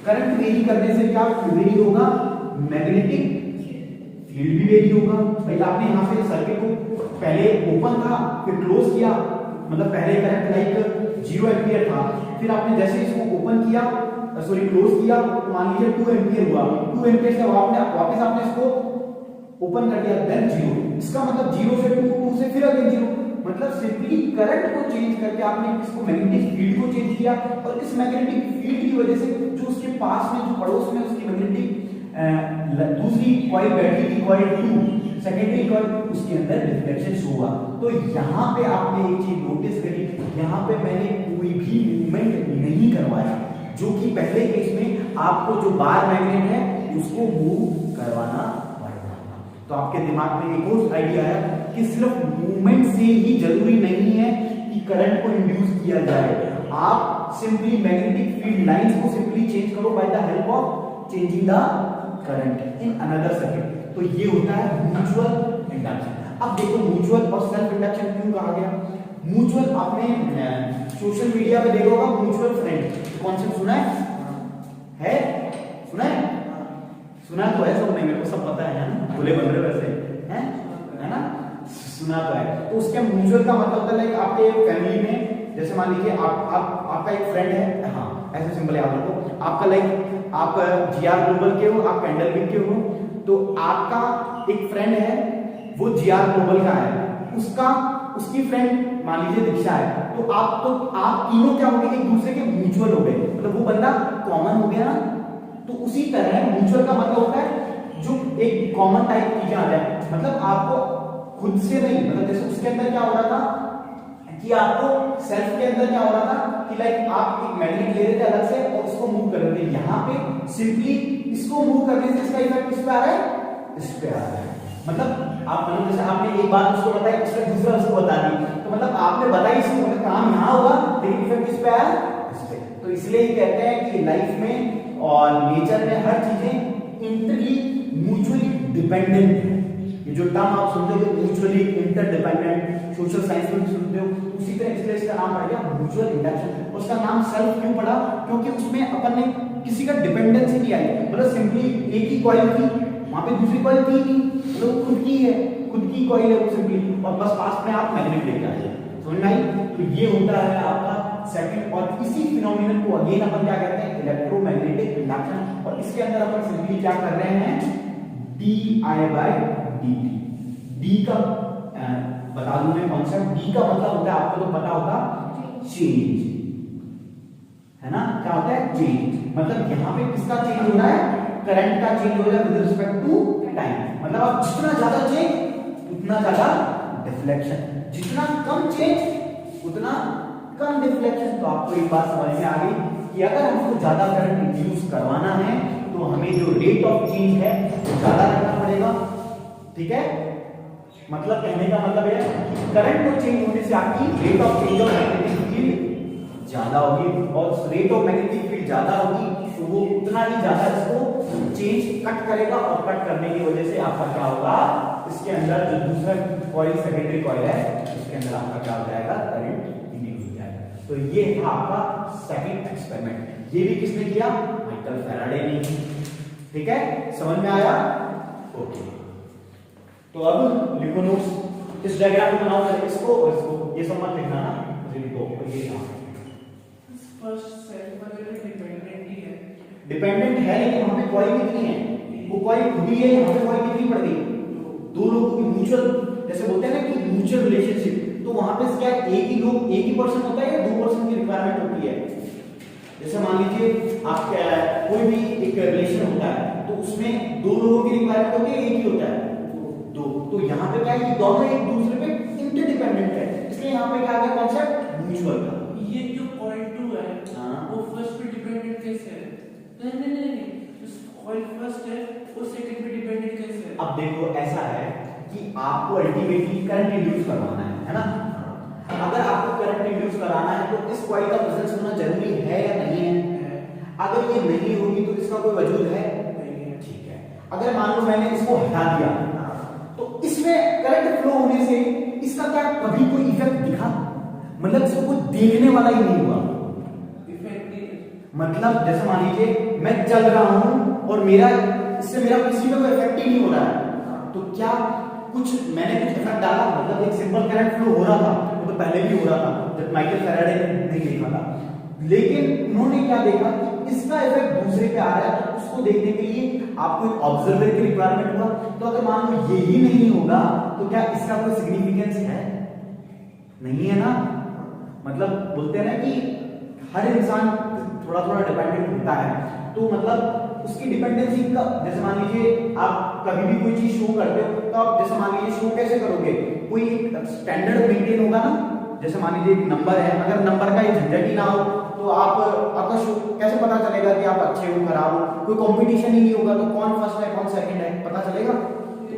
करंट वेरी करने से क्या वेरी होगा, मैग्नेटिक फील्ड भी वेरी होगा भाई। आपने यहाँ पे सर्किट को पहले ओपन था फिर क्लोज किया, मतलब पहले करंट लाइक 0 एम्पियर था, फिर आपने जैसे इसको ओपन किया सॉरी क्लोज किया तो मान लीजिए 2 एम्पियर हुआ, 2 एम्पियर से वापस आपने इसको ओपन कर दिया देन 0, इसका मतलब 0 से 2 से फिर अगेन 0, मतलब सिंपली करंट को चेंज करके आपने इसको मैग्नेटिक फील्ड को चेंज किया और इस मैग्नेटिक फील्ड की वजह से जो उसके पास में जो पड़ोस में उसकी मैग्नेटिक दूसरी कॉइल बैठी थी कॉइल 2 सेकेंडरी कॉइल उसके अंदर रिफ्लेक्शन शो हुआ। तो यहाँ पे आपने एक चीज नोटिस करी, यहाँ पे मैंने कोई भी मूवमेंट नहीं करवाया, जो कि पहले केस में आपको जो बार मैग्नेट है उसको मूव करवाना पड़ता था। तो आपके दिमाग में एक और आइडिया आया कि सिर्फ मूवमेंट से ही जरूरी नहीं है कि करंट को इंड्यूस किया जाए, आप सिंपली मैग्नेटिक फील्ड लाइंस को सिंपली चेंज करो by the help of changing the current in another circuit. तो ये होता है म्यूचुअल इंडक्शन। अब देखो म्यूचुअल और सेल्फ इंडक्शन क्यों कहा गया। म्यूचुअल आपने सोशल मीडिया पे देखा होगा, म्यूचुअल फ्रेंड कॉन्सेप्ट सुना है सुना है सुना तो है सबने, मेरे को सब पता है ना, खुले बंदरे वैसे हैं है ना, सुना तो है। तो उसके म्यूचुअल का मतलब होता है आपके फैमिली में, जैसे मान लीजिए आपका एक फ्रेंड है, हाँ ऐसे सिंपल याद रखो, आपका लाइक आप जीआर ग्लोबल के हो, आप कैंडलविक के हो, तो आपका एक फ्रेंड है वो जीआर ग्लोबल का है, उसकी फ्रेंड मान लीजिए दीक्षा है, तो आप तीनों क्या हो गए, एक दूसरे के म्यूचुअल हो गए, मतलब वो बंदा कॉमन हो गया ना। तो उसी तरह म्यूचुअल का मतलब होता है जो एक कॉमन टाइप चीजें आ जाए, मतलब आपको खुद से नहीं, मतलब जैसे उसके अंदर क्या हो रहा था कि आपको सेल्फ के अंदर क्या हो रहा था कि लाइक आप एक मैग्नेट ले रहे थे अलग से और उसको मूव कर रहे थे, यहाँ पे सिंपली इसको मूव करने से इसका इफेक्ट किस पे आ रहा है, इस पे आ रहा है। मतलब आप जैसे आपने एक बात उसको बताई, इसका दूसरा उसको बता दी, तो मतलब आपने बताई इसको, मतलब काम यहाँ होगा लेकिन इफेक्ट किस पे आया, इस पे। तो इसलिए ही कहते हैं कि लाइफ में और नेचर में हर चीजें इंटरली म्यूचुअली डिपेंडेंट है। ये जो टर्म आप सुनते हो म्यूचुअली इंटरडिपेंडेंट, सोशल साइंस में सुनते हो, उसी तरह इसलिए इसका नाम पड़ गया म्यूचुअल इंडक्शन। उसका नाम सेल्फ क्यों पड़ा, क्योंकि उसमें अपन ने किसी का डिपेंडेंसी नहीं आई, मतलब सिंपली एक ही कॉइल थी, वहां पे दूसरी कॉइल थी नहीं, मतलब खुद की है, खुद की कॉइल है वो सिंपली, और बस पास में आप मैग्नेट लेके आ जाए, समझ में आई। तो ये होता है आपका सेकंड, और इसी फिनोमिनन को अगेन अपन क्या कहते हैं, इलेक्ट्रोमैग्नेटिक इंडक्शन। और इसके अंदर अपन सिंपली क्या कर रहे हैं, di/dt। डी का बता दूं मैं कॉन्सेप्ट, डी का मतलब होता है, आपको तो पता होगा, चेंज, है ना, क्या होता है चेंज, मतलब यहाँ पे किसका चेंज हो रहा है, करंट का चेंज हो रहा है विद रिस्पेक्ट टू टाइम। मतलब आप जितना ज्यादा चेंज उतना ज्यादा डिफ्लेक्शन, जितना कम चेंज उतना कम डिफ्लेक्शन। तो आपको एक बात समझ में आ गई कि अगर हमको ज्यादा करंट इंड्यूस करवाना है तो हमें जो रेट ऑफ चेंज है वो ज्यादा रखना पड़ेगा, ठीक है। मतलब कहने का मतलब है करंट को चेंज होने से आपकी rate of change of magnetic field ज्यादा होगी, और रेट ऑफ मैग्नेटिक फील्ड ज्यादा होगी तो वो उतना ही ज्यादा इसको चेंज कट करेगा, और कट करने की वजह से आपका क्या होगा, इसके अंदर जो दूसरा कॉइल सेकेंडरी कॉइल है उसके अंदर आपका क्या हो जाएगा, करंट इंड्यूस हो जाएगा। तो ये था आपका सेकंड एक्सपेरिमेंट, ये भी किसने किया, माइकल फैराडे ने, ठीक है, समझ में आया, ओके। तो अब लिखो नोट्स, इस डायग्राम को बनाओ, इसको और इसको, ये सब मत लिखना ना, लिखो ये फर्स्ट सेल्फ वगैरह डिपेंडेंट ही है, डिपेंडेंट है, लेकिन वहां पे कॉइल कितनी है, वो कॉइल खुद ही है, यहाँ पे कॉइल कितनी पड़ गई, दो लोगों की म्यूचुअल, जैसे बोलते हैं ना कि म्यूचुअल रिलेशनशिप, तो वहां पे क्या एक ही पर्सन होता है या दो पर्सन की रिक्वायरमेंट होती है। जैसे मान लीजिए आप कोई भी एक रिलेशन होता है तो उसमें दो लोगों की रिक्वायरमेंट होती है, एक ही होता है दो, तो यहाँ पे क्या है कि दोनों एक दूसरे पे इंटरडिपेंडेंट है, इसलिए यहाँ पे क्या आ गया कॉन्सेप्ट म्यूचुअल का। ये जो पॉइंट 2 है वो फर्स्ट पे डिपेंडेंट कैसे है, नहीं कॉइल फर्स्ट है वो सेकंड पे डिपेंडेंट कैसे है। अब देखो ऐसा है कि आपको अल्टीमेटली करंट इंड्यूस करवाना है ना, अगर आपको करंट इंड्यूस कराना है तो इस कॉइल का प्रेजेंस होना जरूरी है या नहीं है, अगर ये नहीं होगी तो इसका कोई वजूद है नहीं है, ठीक है। अगर मान लो मैंने इसको हटा दिया तो इसमें करंट फ्लो होने से इसका क्या कभी कोई इफेक्ट दिखा, मतलब इसको कुछ देखने वाला ही नहीं हुआ, मतलब जैसे मान लीजिए मैं चल रहा हूं और इससे मेरा किसी पे कोई इफेक्ट ही नहीं हो रहा है, तो क्या कुछ मैंने कुछ इफेक्ट डाला, मतलब एक सिंपल करंट फ्लो हो रहा था, वो तो पहले भी हो रहा था जब माइकल फैराडे ने नहीं देखा था, लेकिन उन्होंने क्या देखा कि इसका इफेक्ट दूसरे पे आ रहा है, तो उसको देखने के लिए आपको एक ऑब्जर्वर की रिक्वायरमेंट हुआ। तो अगर मान लो ये ही नहीं होगा तो क्या इसका कोई सिग्निफिकेंस है? नहीं है ना। मतलब बोलते हैं ना कि हर इंसान थोड़ा थोड़ा डिपेंडेंट होता है, तो मतलब उसकी डिपेंडेंसी का, जैसे मान लीजिए आप कभी भी कोई चीज शो करते हो तो आप जैसे मान लीजिए शो कैसे करोगे, कोई एक स्टैंडर्ड मेंटेन होगा ना। जैसे मान लीजिए एक नंबर है, अगर नंबर का ये झंझट ही ना हो तो आपका शो कैसे पता चलेगा कि आप अच्छे हो खराब हो? कोई कंपटीशन ही नहीं होगा तो कौन फर्स्ट है कौन सेकंड है पता चलेगा। तो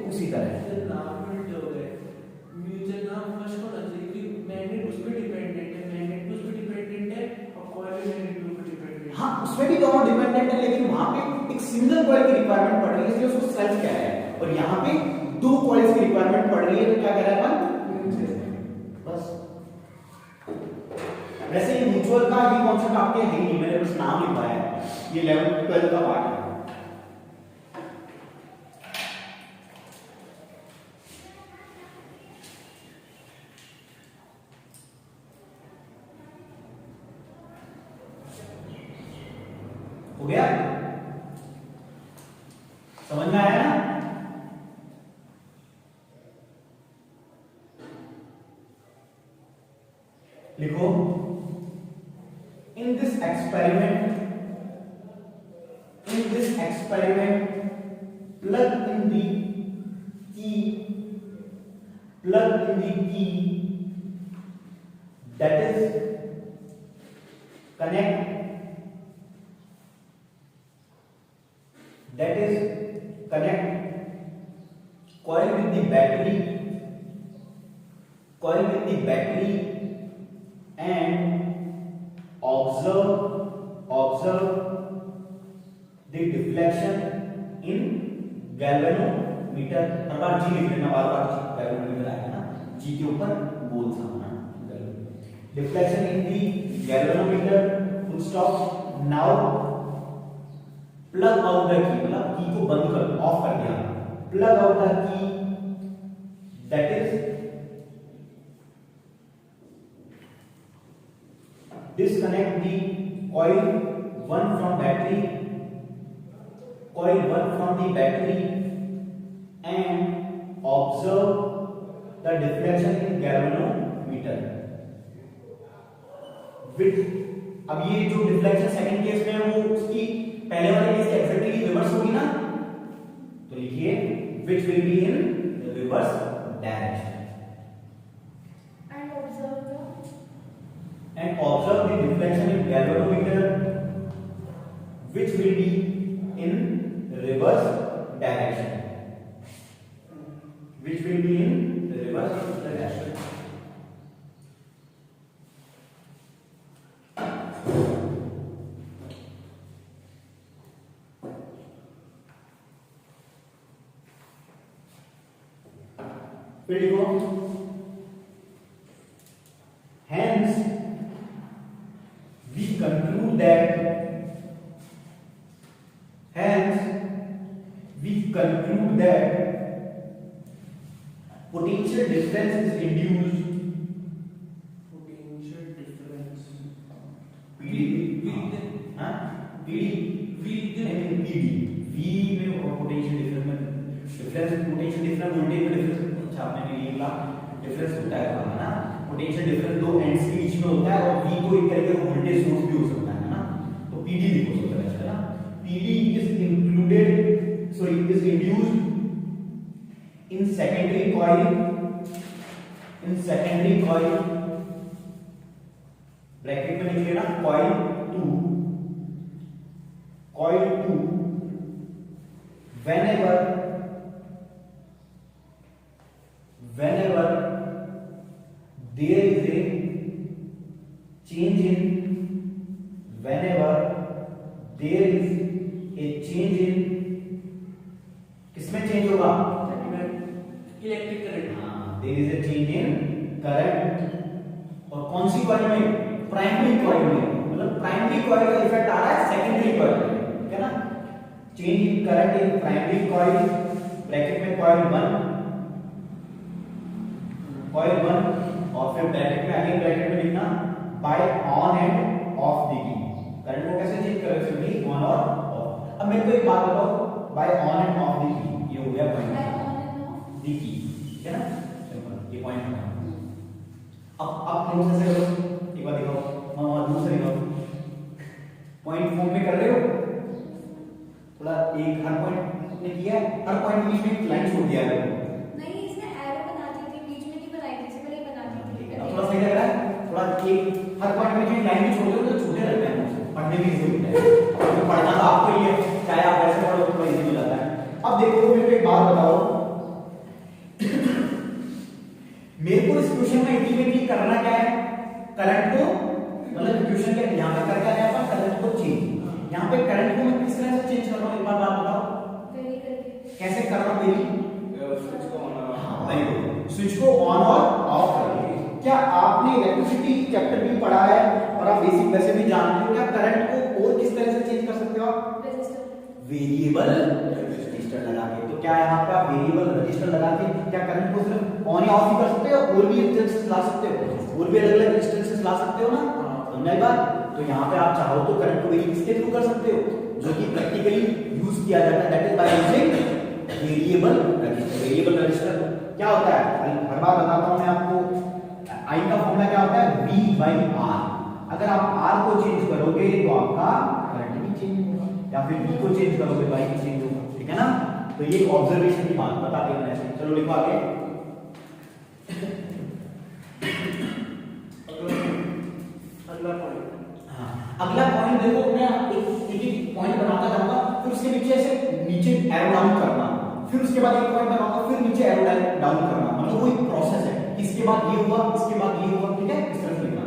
उसी तरह हाँ, उसमें भी दोनों डिपेंडेंट है, लेकिन वहां पे एक सिंगल कॉइल की रिक्वायरमेंट पड़ रही है, इसलिए उसको सेल्फ कह रहे हैं, और यहाँ पे दो कॉइल्स की रिक्वायरमेंट पड़ रही है, तो क्या कह रहा है अपन? बस। वैसे ये म्यूचुअल का ये कॉन्सेप्ट आपके है ही नहीं, मैंने बस नाम लिखा है, ये 11th 12th का पार्ट है। हो गया? समझ में आया ना? लिखो, in this experiment plug in the key that is connect coil with the battery and observe the deflection in galvanometer। हर बार जी लिख लेना, बार बार galvanometer आएगा ना, जी के ऊपर गोल सा होना, deflection in the galvanometer, full stop। now plug out the key, मतलब की को बंद कर ऑफ कर दिया, plug out the key that is disconnect the coil 1 from the battery and observe the deflection in galvanometer with। अब ये जो डिफ्लेक्शन सेकंड केस में है वो उसकी पहले वाले केस के एग्जैक्टली रिवर्स होगी ना, तो लिखिए which will be in reverse direction and observe the deflection in galvanometer which will be in reverse direction, फिर लिखो hence we conclude that potential difference is induced difference होता है ना, पोटेंशियल डिफरेंस दो एंड्स के बीच में होता है, और V को एक तरीके का वोल्टेज सोर्स भी हो सकता है ना, तो PD लिखो सकते हैं ना। PD is induced in secondary coil bracket में लिख लेना coil 2 whenever there is a change in किसमें चेंज होगा? Electric current. हाँ, there is a change in current, और कौन सी कॉइल में? प्राइमरी कॉइल में, मतलब प्राइमरी कॉइल का इफेक्ट आ रहा है सेकेंडरी कॉइल में, ठीक है ना। Change in current in primary coil bracket में कॉइल 1 और फिर ब्रैकेट में अगेन ब्रैकेट में लिखना by on and off the key. Current को कैसे चेंज करोगे? सिंपली ऑन और ऑफ। अब मेरे को एक बात बताओ, by on and off the key, ये हो गया पॉइंट दी की, ठीक है ना? सिंपल, ये पॉइंट है। अब नोट कैसे करो एक बार दिखाओ, और दूसरे दिखाओ। पॉइंट फॉर्म में कर रहे हो थोड़ा, एक हर पॉइंट आपने किया है, हर पॉइंट के बीच में एक लाइन छोड़ दिया है। नहीं, इसमें एरो बना दी थी, बीच में नहीं बनाई थी, सिंपल ही बना दी थी। अब थोड़ा सही लग रहा है? थोड़ा एक हर पॉइंट में जो लाइन भी छोड़ दो तो छोटे रहते हैं, पढ़ने में इजी होता है। तो पढ़ना तो आपको ही है, चाहे आप ऐसे पढ़ो तो इजी हो जाता है। अब देखो मेरे को एक बात बताओ, मेरे को इस क्वेश्चन में अल्टीमेटली करना क्या है? करंट को, मतलब क्वेश्चन के यहाँ पे करना है अपन करंट को चेंज। यहाँ पे करंट को मैं किस तरह से चेंज कर रहा हूँ, एक बार बात बताओ। वेरी करके कैसे कर रहा हूँ? मेरी स्विच को ऑन और हाँ, वेरी गुड। स्विच को ऑन और ऑफ करके। क्या आपने इलेक्ट्रिसिटी चैप्टर भी पढ़ा है और आप बेसिक वैसे भी जानते हो? क्या करंट को और किस तरह से चेंज कर सकते हो आप? रेजिस्टर। वेरिएबल रजिस्टर लगा के। तो क्या यहाँ पे आप वेरिएबल रजिस्टर लगा के क्या करंट को सिर्फ ऑन या ऑफ ही कर सकते हो, और भी रेजिस्टेंस ला सकते हो, और भी अलग अलग रेजिस्टेंसेस ला सकते हो ना? समझ बात? तो यहाँ पे आप चाहो तो करंट को वेरी किसके थ्रू कर सकते हो, जो कि प्रैक्टिकली यूज किया जाता है, that is by using variable resistor. Variable resistor क्या होता है? हर बार बताता हूं मैं आपको। आई का फॉर्मूला क्या होता है? V by R। अगर आप R को चेंज करोगे तो आपका करंट भी चेंज होगा, या फिर V को चेंज करोगे तो I भी चेंज होगा, ठीक है ना? तो ये ऑब्जर्वेशन की बात बता दिया मैंने। चलो लिखो आगे। अगला पॉइंट। हाँ, अगला पॉइंट देखो, मैं एक पॉइंट बनाता जाऊंगा, फिर उसके नीचे ऐसे नीचे एरो डाउन करना, फिर उसके बाद एक पॉइंट बनाऊंगा, फिर नीचे एरो डाउन करना, मतलब वो एक प्रोसेस है। इसके बाद ये हुआ, इसके बाद ये हुआ, ठीक है? इस तरह से लिखना,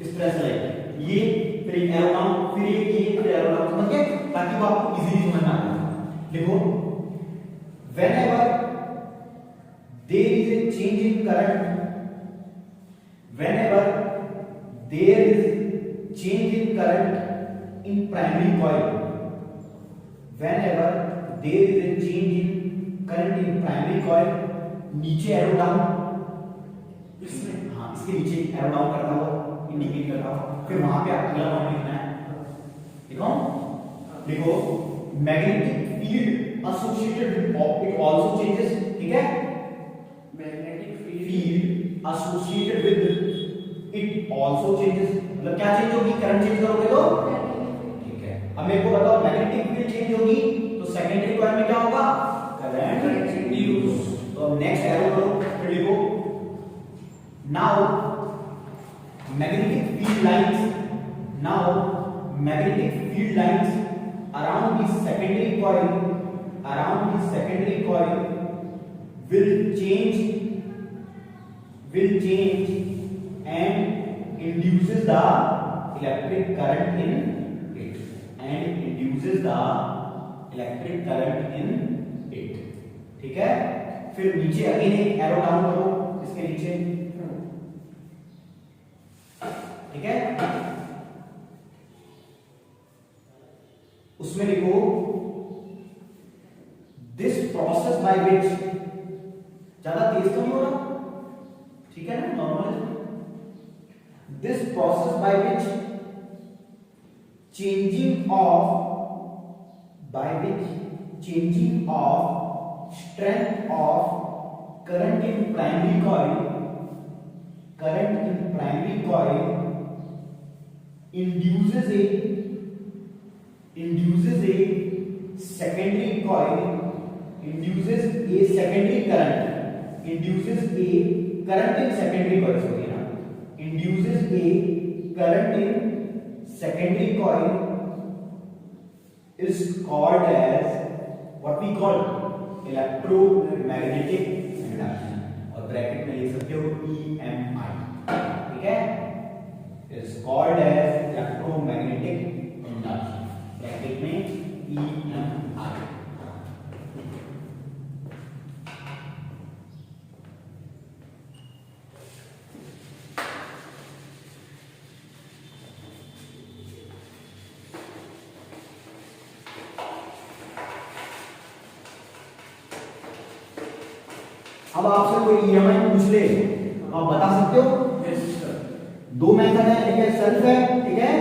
इस तरह से लाइक ये, फिर एक एरो डाउन, फिर ये, फिर एरो डाउन, समझ गए? ताकि वो आपको इजीली समझ में आ जाए। देखो, whenever there is a change in current, whenever there is change in current in primary coil, whenever there is a change in current in primary coil, नीचे एरो डाउन, इसमें हाँ इसके नीचे एरो डाउन करता हो, इंडिकेट करता हो, फिर वहां पे अगला पॉइंट लिखना है। देखो देखो, magnetic field associated with it also changes, ठीक है? Magnetic field field associated with it also changes, मतलब क्या चेंज होगी? करंट चेंज करोगे तो, ठीक है? अब मेरे को बताओ, मैग्नेटिक फील्ड चेंज होगी तो सेकेंडरी कॉइल में क्या होगा? Current induce. तो अब नेक्स्ट एरो करो, फिर लिखो now magnetic field lines, now magnetic field lines around the secondary coil, around the secondary coil will change and induces the electric current in it, and induces the electric current in it, ठीक है? फिर नीचे again एक arrow down करो इसके नीचे, ठीक है? उसमें लिखो दिस प्रोसेस बाय विच, ज्यादा तेज तो नहीं हो रहा, ठीक है ना? Normal. This process by which changing of strength of current in primary coil induces a secondary coil, induces a secondary current, induces a current in secondary coil, sorry ना, induces a current in secondary coil is called as what we call electromagnetic induction, और bracket में लिख सकते हो EMI, ठीक है? is called as electromagnetic induction, bracket में EMI। अब आपसे कोई EMI पूछ ले तो आप बता सकते हो? Yes sir. दो मेथड है, एक है सेल्फ है, एक है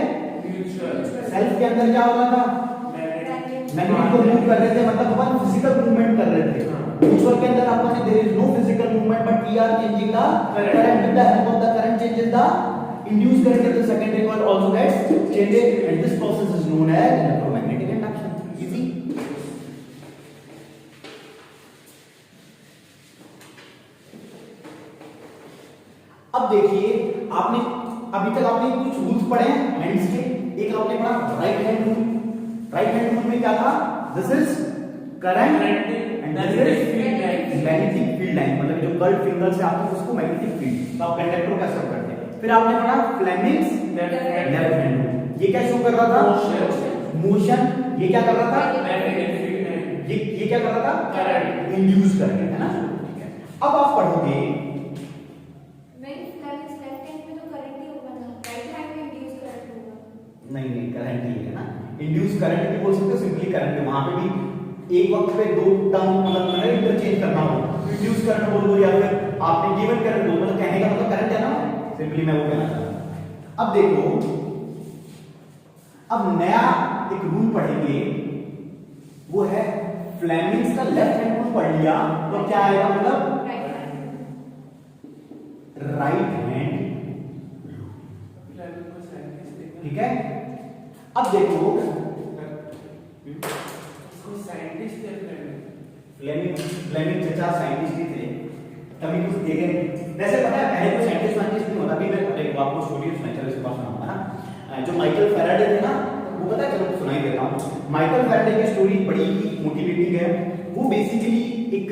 म्यूचुअल। सेल्फ के अंदर क्या हो रहा था? मैग्नेट को मूव कर रहे थे, मतलब अपन फिजिकल मूवमेंट कर रहे थे। म्यूचुअल के अंदर अपन ने there is no physical movement but we are changing the current with the help of the current changes the induced current in the secondary coil also gets changed and this process is known as electromagnetic induction. Easy. अब देखिए, आपने अभी तक आपने कुछ rules पढ़े हैं hands के। एक आपने पढ़ा right hand rule. Right hand rule में क्या था? This is current and this is magnetic field line, मतलब जो कर्व फिंगर से आपको उसको मैग्नेटिक फील्ड, तो आप कंडक्टर को कैसे करते हैं। फिर आपने पढ़ा फ्लेमिंग्स लेफ्ट हैंड रूल। ये क्या शो कर रहा था? मोशन। ये क्या कर रहा था? मैग्नेटिक फील्ड है। ये क्या कर रहा था? करंट इंड्यूस करके, है ना? ठीक है। अब आप पढ़ोगे नहीं करंट ही है ना, इंड्यूस करंट भी बोल सकते हो, सिंपली करंट। वहां पे भी एक वक्त पे दो टर्म मतलब इंटरचेंज करना हो, इंड्यूस करंट बोल दो या फिर आपने गिवन करंट बोल, मतलब कहने का मतलब करंट है ना, सिंपली मैं वो कहना चाहता हूं। अब देखो, अब नया एक रूल पढ़ेंगे, वो है फ्लेमिंग्स का लेफ्ट हैंड रूल पढ़ लिया तो क्या आएगा, मतलब राइट हैंड, ठीक है। अब देखो फ्लेमिंग चचा साइंटिस्ट ही थे, कभी कुछ देखे नहीं। वैसे पता है पहले तो साइंटिस्ट नहीं होता, अभी मैं आपको स्टोरी सुनाई इसके पास सुनाऊंगा ना। जो माइकल फैराडे थे ना, वो पता है, चलो सुनाई देता हूँ। माइकल फैराडे की स्टोरी बड़ी मोटिवेटिंग है। वो बेसिकली एक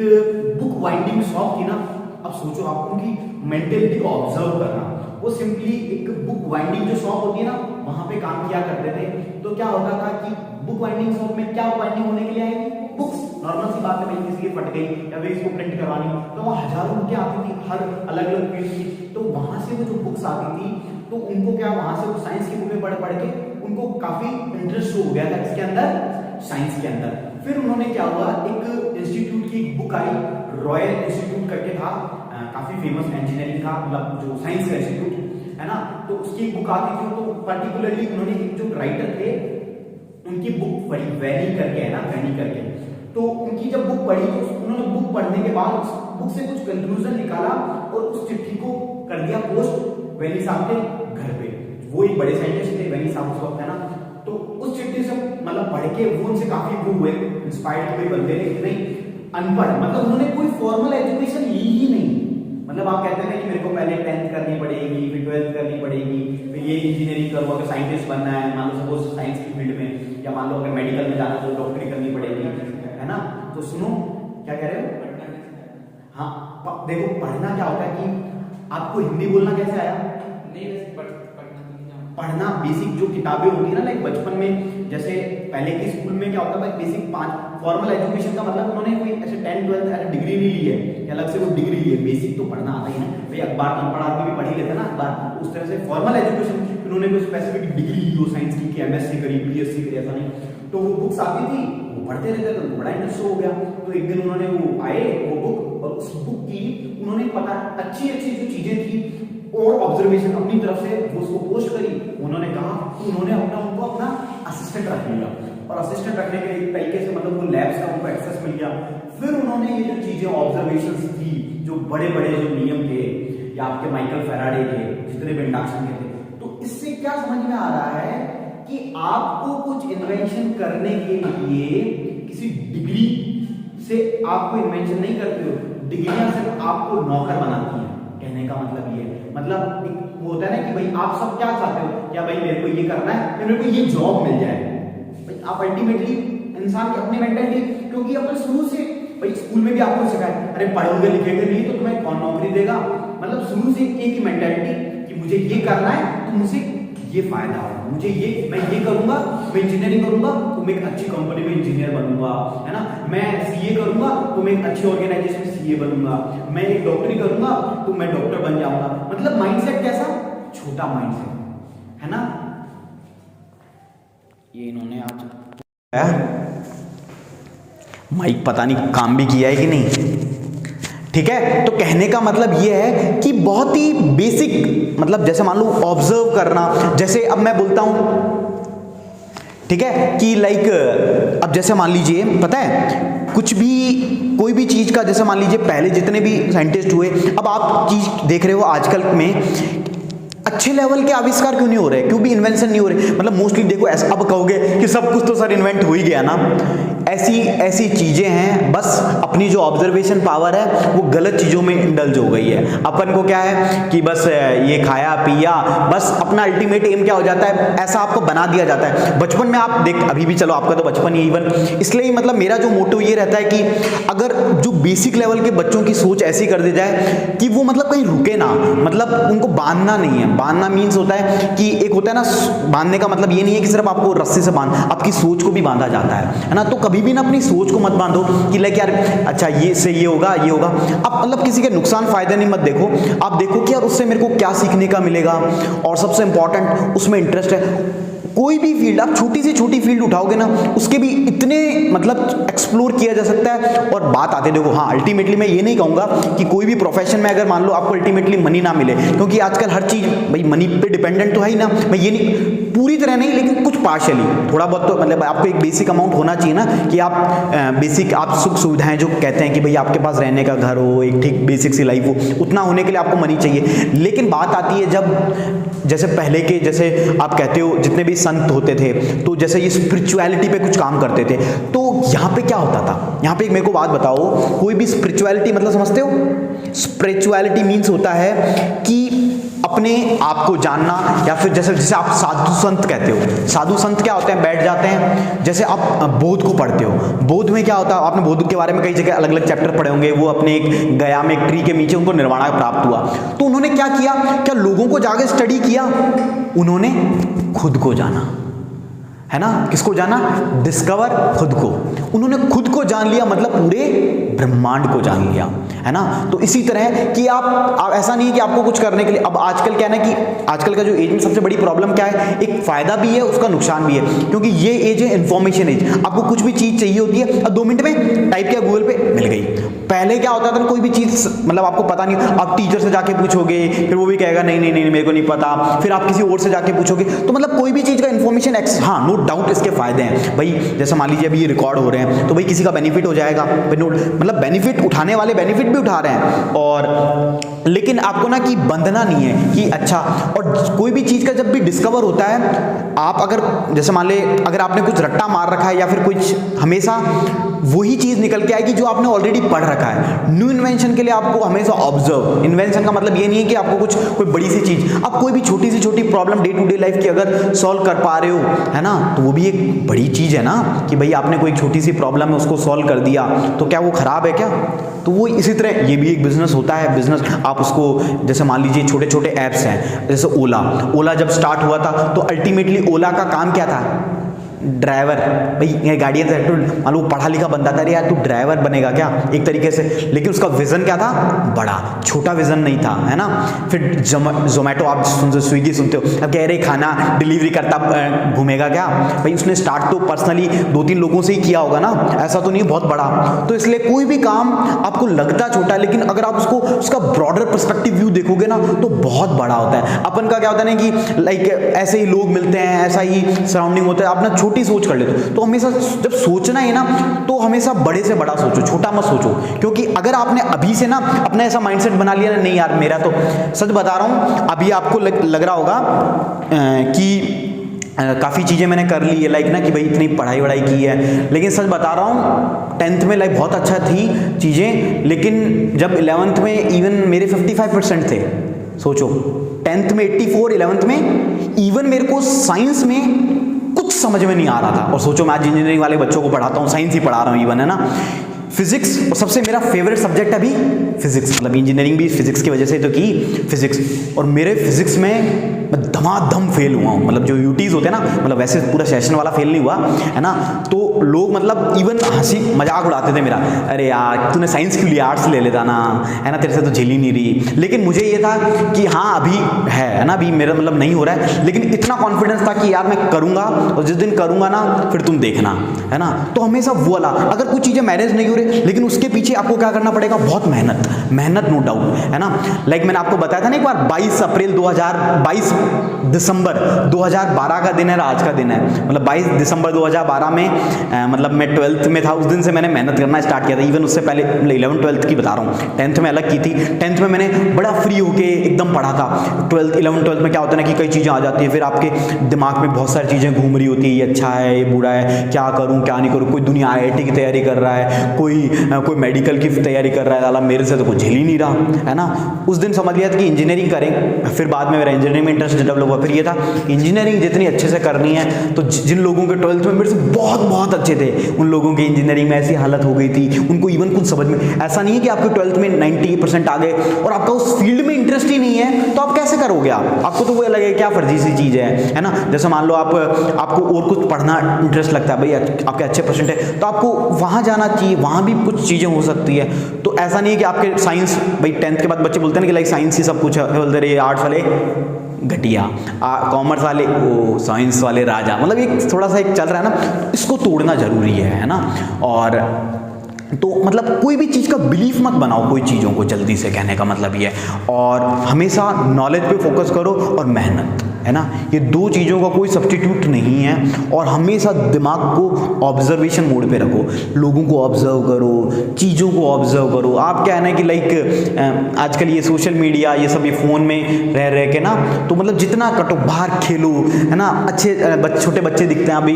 बुक वाइंडिंग शॉप थी ना। अब सोचो आप उनकी मेंटेलिटी को ऑब्जर्व करना। वो सिंपली एक बुक वाइंडिंग जो शॉप होती है ना, वहां पे काम किया करते थे। तो क्या होता था कि बुक वाइंडिंग शॉप में क्या वाइंडिंग होने के लिए आएगी? बुक्स। नॉर्मल सी बात है, भाई किसी की फट गई या फिर इसको प्रिंट करवानी, तो वहाँ हजारों बुकें आती थी हर अलग अलग फील्ड की। तो वहां से वो जो बुक्स आती थी, तो उनको क्या वहां से वो साइंस की बुकें पढ़ पढ़ के उनको काफी इंटरेस्ट हो गया था इसके अंदर, साइंस के अंदर। फिर उन्होंने क्या हुआ, एक इंस्टीट्यूट की एक बुक आई, रॉयल इंस्टीट्यूट करके था, काफी फेमस इंजीनियरिंग का, मतलब जो साइंस का इंस्टीट्यूट है ना, तो उसकी एक बुक आती थी। तो पर्टिकुलरली उन्होंने एक जो राइटर थे उनकी बुक पढ़ी, वैनी करके है ना, वैनी करके। तो उनकी जब बुक पढ़ी तो उन्होंने बुक पढ़ने के बाद उस बुक से कुछ कंक्लूजन निकाला और उस चिट्ठी को कर दिया पोस्ट वैनी साहब के घर पे। वो एक बड़े साइंटिस्ट थे वैनी साहब उस वक्त, है ना। तो उस चिट्ठी से मतलब पढ़ के वो उनसे काफी वो हुए, इंस्पायर्ड हुए बंदे ने। नहीं अनपढ़, मतलब उन्होंने कोई फॉर्मल एजुकेशन ली ही नहीं। मतलब आप कहते हैं कि मेरे को पहले 10th करनी पड़ेगी, फिर 12th करनी पड़ेगी, फिर ये इंजीनियरिंग करो, अगर साइंटिस्ट बनना है, मान लो सपोज साइंस की फील्ड में, या मान लो अगर मेडिकल में जाना तो डॉक्टरी करनी पड़ेगी, है ना। तो सुनो क्या कह रहे हो। हाँ देखो, पढ़ना क्या होता है कि आपको हिंदी बोलना कैसे आया? पढ़ना बेसिक जो किताबें होती है ना, लाइक बचपन में जैसे पहले के स्कूल में क्या होता था, बेसिक 5 फॉर्मल एजुकेशन का मतलब उन्होंने कोई ऐसे 10th 12th ऐसे डिग्री नहीं ली है, अलग से वो डिग्री ली है। बेसिक तो पढ़ना आता ही है भाई, अखबार अनपढ़ आदमी भी पढ़ ही लेता ना अखबार। उस तरह से फॉर्मल एजुकेशन उन्होंने कोई स्पेसिफिक डिग्री ली हो साइंस की, एमएससी करी, बीएससी करी, ऐसा नहीं। तो वो बुक्स आती थी, वो पढ़ते रहते थे, तो बड़ा इंटरेस्ट हो गया। तो एक दिन उन्होंने वो आए वो बुक, और उस बुक की उन्होंने पता अच्छी अच्छी जो चीजें थी और ऑब्जर्वेशन अपनी तरफ से वो उसको पोस्ट करी। उन्होंने कहा कि उन्होंने उनको अपना असिस्टेंट रख लिया, और असिस्टेंट रखने के एक तरीके से मतलब वो लैब्स का उनको एक्सेस मिल गया। फिर उन्होंने ये जो चीजें ऑब्जर्वेशंस थी, जो बड़े बड़े जो नियम थे, या आपके माइकल फैराडे के जितने भी इंडक्शन के थे, तो इससे क्या समझ में आ रहा है कि आपको कुछ इन्वेंशन करने के लिए किसी डिग्री से आपको इन्वेंशन नहीं करते हो, डिग्रियां सिर्फ आपको नौकर बनाती हैं। कहने का मतलब ये है, मतलब एक होता है ना कि भाई आप सब क्या चाहते हो, क्या भाई मेरे को ये करना है, मेरे को ये जॉब मिल जाए। भाई आप अल्टीमेटली इंसान की अपनी मेंटालिटी, क्योंकि अपन शुरू से भाई स्कूल में भी आपको सिखाया, अरे पढ़ोगे लिखेगे नहीं तो तुम्हें कौन नौकरी देगा। मतलब शुरू से एक ही मेंटालिटी कि मुझे ये करना है तो मुझे ये फायदा हो, मुझे ये, मैं ये करूंगा, मैं इंजीनियरिंग करूंगा तो मैं एक अच्छी कंपनी में इंजीनियर बनूंगा, है ना। मैं सीए करूंगा तो मैं एक अच्छी ऑर्गेनाइजेशन में सीए बनूंगा, मैं एक डॉक्टरी करूंगा तो मैं डॉक्टर बन जाऊंगा। मतलब माइंडसेट कैसा, छोटा माइंडसेट, है ना। ये इन्होंने आज माइक पता नहीं काम भी किया है कि नहीं, ठीक है। तो कहने का मतलब ये है कि बहुत ही बेसिक, मतलब जैसे मान लो ऑब्जर्व करना, जैसे अब मैं बोलता हूं, ठीक है, कि लाइक अब जैसे मान लीजिए, पता है कुछ भी, कोई भी चीज का, जैसे मान लीजिए पहले जितने भी साइंटिस्ट हुए, अब आप चीज देख रहे हो आजकल में अच्छे लेवल के आविष्कार क्यों नहीं हो रहे, क्यों भी इन्वेंशन नहीं हो रहे, मतलब मोस्टली देखो ऐसा, अब कहोगे कि सब कुछ तो सर इन्वेंट हो ही गया ना, ऐसी चीजें हैं, बस अपनी जो ऑब्जर्वेशन पावर है वो गलत चीजों में इंडल्ज हो गई है। अपन को क्या है कि बस ये खाया पिया, बस अपना अल्टीमेट एम क्या हो जाता है, ऐसा आपको बना दिया जाता है। बचपन में आप देख, अभी भी चलो आपका तो बचपन ही, इवन इसलिए मतलब मेरा जो मोटिव ये रहता है कि अगर जो बेसिक लेवल के बच्चों की सोच ऐसी कर दी जाए कि वो मतलब कहीं रुके ना, मतलब उनको बांधना नहीं है। बांधना मीन्स होता है कि एक होता है ना, बांधने का मतलब ये नहीं है कि सिर्फ आपको रस्सी से बांध, आपकी सोच को भी बांधा जाता है ना। तो कभी भी ना अपनी सोच को मत बांधो कि लाइक यार अच्छा ये से ये होगा ये होगा, आप मतलब किसी के नुकसान फायदे नहीं मत देखो, आप देखो कि यार उससे मेरे को क्या सीखने का मिलेगा, और सबसे इंपॉर्टेंट उसमें इंटरेस्ट है। कोई भी फील्ड, आप छोटी से छोटी फील्ड उठाओगे ना, उसके भी इतने मतलब एक्सप्लोर किया जा सकता है। और बात आते देखो, हाँ अल्टीमेटली मैं ये नहीं कहूँगा कि कोई भी प्रोफेशन में अगर मान लो आपको अल्टीमेटली मनी ना मिले, क्योंकि आजकल हर चीज़ भाई मनी पे डिपेंडेंट तो है ही ना। मैं ये नहीं, पूरी तरह नहीं, लेकिन कुछ पार्शियली, थोड़ा बहुत तो मतलब आपको एक बेसिक अमाउंट होना चाहिए ना, कि आप बेसिक आप सुख सुविधाएं जो कहते हैं कि भाई आपके पास रहने का घर हो, एक ठीक बेसिक सी लाइफ हो, उतना होने के लिए आपको मनी चाहिए। लेकिन बात आती है जब जैसे पहले के, जैसे आप कहते हो जितने भी संत होते थे, तो जैसे ये स्पिरिचुअलिटी पे कुछ काम करते थे, तो यहाँ पे क्या होता था, यहाँ पे एक मेरे को बात बताओ, कोई भी स्पिरिचुअलिटी मतलब समझते हो? स्पिरिचुअलिटी मीन्स होता है कि अपने आप को जानना, या फिर जैसे आप साधु संत कहते हो। साधु संत क्या होते हैं, बैठ जाते हैं, जैसे आप बोध को पढ़ते हो, बोध में क्या होता है, आपने बोध के बारे में कई जगह अलग अलग चैप्टर पढ़े होंगे, वो अपने एक गया में एक ट्री के नीचे उनको निर्वाण प्राप्त हुआ। तो उन्होंने क्या किया, क्या लोगों को जाके स्टडी किया, उन्होंने खुद को जाना, है ना। किसको जाना? डिस्कवर खुद को। उन्होंने खुद को जान लिया, मतलब पूरे ब्रह्मांड को जान लिया, है ना। तो इसी तरह कि आप ऐसा नहीं है कि आपको कुछ करने के लिए, अब आजकल क्या है ना कि आजकल का जो एज में सबसे बड़ी प्रॉब्लम क्या है, एक फायदा भी है उसका नुकसान भी है, क्योंकि ये एज है इन्फॉर्मेशन एज। आपको कुछ भी चीज चाहिए होती है और 2 मिनट में टाइप किया गूगल पे मिल गई। पहले क्या होता था, कोई भी चीज मतलब आपको पता नहीं, आप टीचर से जाके पूछोगे, फिर वो भी कहेगा नहीं नहीं नहीं मेरे को नहीं पता, फिर आप किसी और से जाके पूछोगे। तो मतलब कोई भी चीज का इन्फॉर्मेशन, हाँ नो डाउट इसके फायदे हैं भाई। जैसे मान लीजिए अभी ये रिकॉर्ड हो रहे हैं, तो भाई किसी का बेनिफिट हो जाएगा, मतलब बेनिफिट उठाने वाले बेनिफिट भी उठा रहे हैं। और लेकिन आपको ना कि बंधना नहीं है कि अच्छा, और कोई भी चीज का जब भी डिस्कवर होता है, आप अगर जैसे मान ले अगर आपने कुछ रट्टा मार रखा है या फिर कुछ, हमेशा वही चीज निकल के आएगी जो आपने ऑलरेडी पढ़ रखा है। न्यू इन्वेंशन के लिए आपको हमेशा ऑब्जर्व, इन्वेंशन का मतलब ये नहीं है कि आपको कुछ कोई बड़ी सी चीज, आप कोई भी छोटी सी छोटी problem day to day life की अगर सॉल्व कर पा रहे हो, है ना, तो वो भी एक बड़ी चीज है ना, कि भाई आपने कोई छोटी सी प्रॉब्लम है उसको सॉल्व कर दिया, तो क्या वो खराब है क्या? तो वो इसी तरह ये भी एक बिजनेस होता है। बिजनेस आप उसको, जैसे मान लीजिए छोटे छोटे ऐप्स हैं, जैसे ओला जब स्टार्ट हुआ था, तो अल्टीमेटली ओला का काम क्या था? ड्राइवर, भाई गाड़ियाँ तो मान लो पढ़ा लिखा बंदा था, अरे यार तू ड्राइवर बनेगा क्या, एक तरीके से। लेकिन उसका विजन क्या था? बड़ा, छोटा विजन नहीं था, है ना। फिर जोमेटो आप स्विगी सुनते हो, अब कह रहे खाना डिलीवरी करता घूमेगा क्या? भाई उसने स्टार्ट तो पर्सनली 2-3 लोगों से ही किया होगा ना, ऐसा तो नहीं बहुत बड़ा। तो इसलिए कोई भी काम आपको लगता छोटा, लेकिन अगर आप उसको उसका ब्रॉडर पर्सपेक्टिव व्यू देखोगे ना, तो बहुत बड़ा होता है। अपन का क्या होता है ना कि लाइक ऐसे ही लोग मिलते हैं, ऐसा ही सराउंडिंग होता है, अपना छोटी सोच कर लेते हो। तो हमेशा जब सोचना है ना, तो हमेशा बड़े से बड़ा सोचो, छोटा मत सोचो। क्योंकि अगर आपने अभी से ना अपना ऐसा माइंडसेट बना लिया ना, नहीं यार मेरा तो, सच बता रहा हूं, अभी आपको लग रहा होगा कि काफ़ी चीज़ें मैंने कर ली है, लाइक ना कि भाई इतनी पढ़ाई वढ़ाई की है, लेकिन सच बता रहा हूँ 10th में लाइक बहुत अच्छा थी चीज़ें, लेकिन जब 11th में इवन मेरे 55% थे। सोचो 10th में 84, 11th में इवन मेरे को साइंस में कुछ समझ में नहीं आ रहा था। और सोचो मैं आज इंजीनियरिंग वाले बच्चों को पढ़ाता हूँ, साइंस ही पढ़ा रहा हूँ इवन, है ना। फिजिक्स, और सबसे मेरा फेवरेट सब्जेक्ट अभी फिजिक्स, मतलब इंजीनियरिंग भी फिजिक्स की वजह से तो की, फिजिक्स। और मेरे फिजिक्स में मैं धमाधम फेल हुआ हूँ, मतलब जो यूटीज होते हैं ना, मतलब वैसे पूरा सेशन वाला फेल नहीं हुआ, है ना। तो लोग मतलब इवन हंसी मजाक उड़ाते थे मेरा, अरे यार तूने साइंस क्यों लिया, आर्ट्स ले लेता ना, है ना, तेरे से तो झेल ही नहीं रही। लेकिन मुझे ये था कि हाँ अभी है ना, अभी मेरा मतलब नहीं हो रहा है, लेकिन इतना कॉन्फिडेंस था कि यार मैं करूँगा, और जिस दिन करूँगा ना फिर तुम देखना, है ना। तो हमेशा वो वाला, अगर कुछ चीज़ें मैनेज नहीं हो रही लेकिन उसके पीछे आपको क्या करना पड़ेगा, बहुत मेहनत नो डाउट, है ना। लाइक मैंने आपको बताया था ना एक बार, 22 दिसंबर 2012 का दिन है, आज का दिन है, मतलब 22 दिसंबर 2012 में मतलब मैं 12th में था, उस दिन से मैंने मेहनत करना स्टार्ट किया था। इवन उससे पहले 11th 12th की बता रहा हूँ, 10th में अलग की थी। 10th में मैंने बड़ा फ्री होके एकदम पढ़ा था। 12th 11th 12th में क्या होता है ना कि कई चीज़ें आ जाती है, फिर आपके दिमाग में बहुत सारी चीज़ें घूम रही होती है, ये अच्छा है ये बुरा है, क्या करूँ क्या नहीं करूँ, कोई दुनिया IIT की तैयारी कर रहा है, कोई मेडिकल की तैयारी कर रहा है, साला मेरे से तो कुछ झेल ही नहीं रहा, है ना। उस दिन समझ लिया था कि इंजीनियरिंग करें, फिर बाद में मेरा इंजीनियरिंग में इंटरेस्ट डेवलप हुआ। फिर ये था इंजीनियरिंग जितनी अच्छे से करनी है, तो जिन लोगों के 12th में मेरे से बहुत अच्छे थे, उन लोगों की इंजीनियरिंग में ऐसी हालत हो गई थी, उनको इवन कुछ समझ में, ऐसा नहीं है कि आपके 12th में 90% आ गए और आपका उस फील्ड में इंटरेस्ट ही नहीं है, तो आप कैसे करोगे, आपको तो वो लगे क्या फर्जी सी चीज़ है ना। जैसे मान लो आपको और कुछ पढ़ना इंटरेस्ट लगता है, भाई आपके अच्छे परसेंट है तो आपको वहाँ जाना चाहिए, वहाँ भी कुछ चीज़ें हो सकती है। तो ऐसा नहीं है कि आपके साइंस, भाई 10th के बाद बच्चे बोलते हैं ना कि लाइक साइंस ही सब कुछ है, बोलते रहे आर्ट्स वाले घटिया, कॉमर्स वाले ओ साइंस वाले राजा, मतलब एक थोड़ा सा एक चल रहा है ना, इसको तोड़ना जरूरी है ना। और तो मतलब कोई भी चीज़ का बिलीफ मत बनाओ, कोई चीज़ों को जल्दी से, कहने का मतलब ये है। और हमेशा नॉलेज पे फोकस करो और मेहनत, है ना, ये दो चीज़ों का कोई सब्स्टिट्यूट नहीं है। और हमेशा दिमाग को ऑब्जर्वेशन मोड पे रखो, लोगों को ऑब्जर्व करो, चीज़ों को ऑब्जर्व करो। आप क्या है ना कि लाइक आजकल ये सोशल मीडिया ये सब, ये फ़ोन में रह के ना, तो मतलब जितना कटो, बाहर खेलो, है ना, अच्छे छोटे बच्चे दिखते हैं अभी,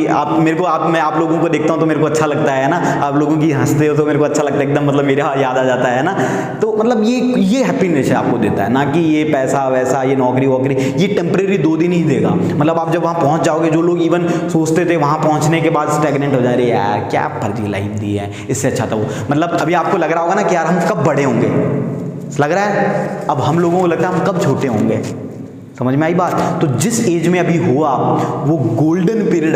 मैं आप लोगों को देखता हूँ तो मेरे को अच्छा लगता है ना, आप लोगों की हंसते हो तो मेरे को अच्छा लगता है, एकदम मतलब मेरे याद आ जाता है ना। तो मतलब ये हैप्पीनेस आपको देता है ना, कि ये पैसा वैसा, ये नौकरी वोकरी, ये टेम्परेरी 2 दिन ही देगा। मतलब आप जब वहाँ पहुँच जाओगे, जो लोग इवन सोचते थे वहाँ पहुँचने के बाद स्टैग्नेंट हो जा रहे, यार क्या फर्जी लाइफ दी है, इससे अच्छा था वो। मतलब अभी आपको लग रहा होगा ना कि यार हम कब बड़े होंगे, लग रहा है अब हम लोगों को लगता है हम कब छोटे होंगे, समझ में आई बात। तो जिस एज में अभी हो आप, वो गोल्डन पीरियड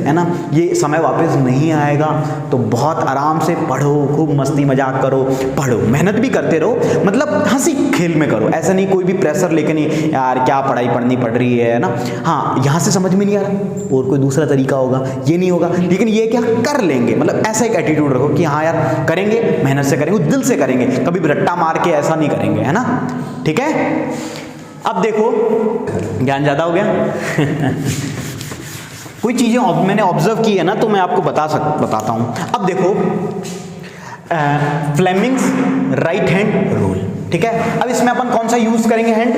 है ना, ये समय वापस नहीं आएगा। तो बहुत आराम से पढ़ो, खूब मस्ती मजाक करो, पढ़ो, मेहनत भी करते रहो, मतलब हंसी खेल में करो, ऐसा नहीं कोई भी प्रेशर लेके नहीं, यार क्या पढ़ाई पढ़नी पड़ रही है ना। हाँ यहाँ से समझ में नहीं आ रहा और कोई दूसरा तरीका होगा, ये नहीं होगा, लेकिन ये क्या कर लेंगे, मतलब ऐसा एक एटीट्यूड रखो कि हाँ यार करेंगे, मेहनत से करेंगे, दिल से करेंगे, कभी भी रट्टा मार के ऐसा नहीं करेंगे, है ना, ठीक है। अब देखो ज्ञान ज़्यादा हो गया कोई चीज़ें मैंने ऑब्जर्व की है ना, तो मैं आपको बताता हूँ। अब देखो फ्लेमिंग्स राइट हैंड रूल, ठीक है। अब इसमें अपन कौन सा यूज करेंगे, हैंड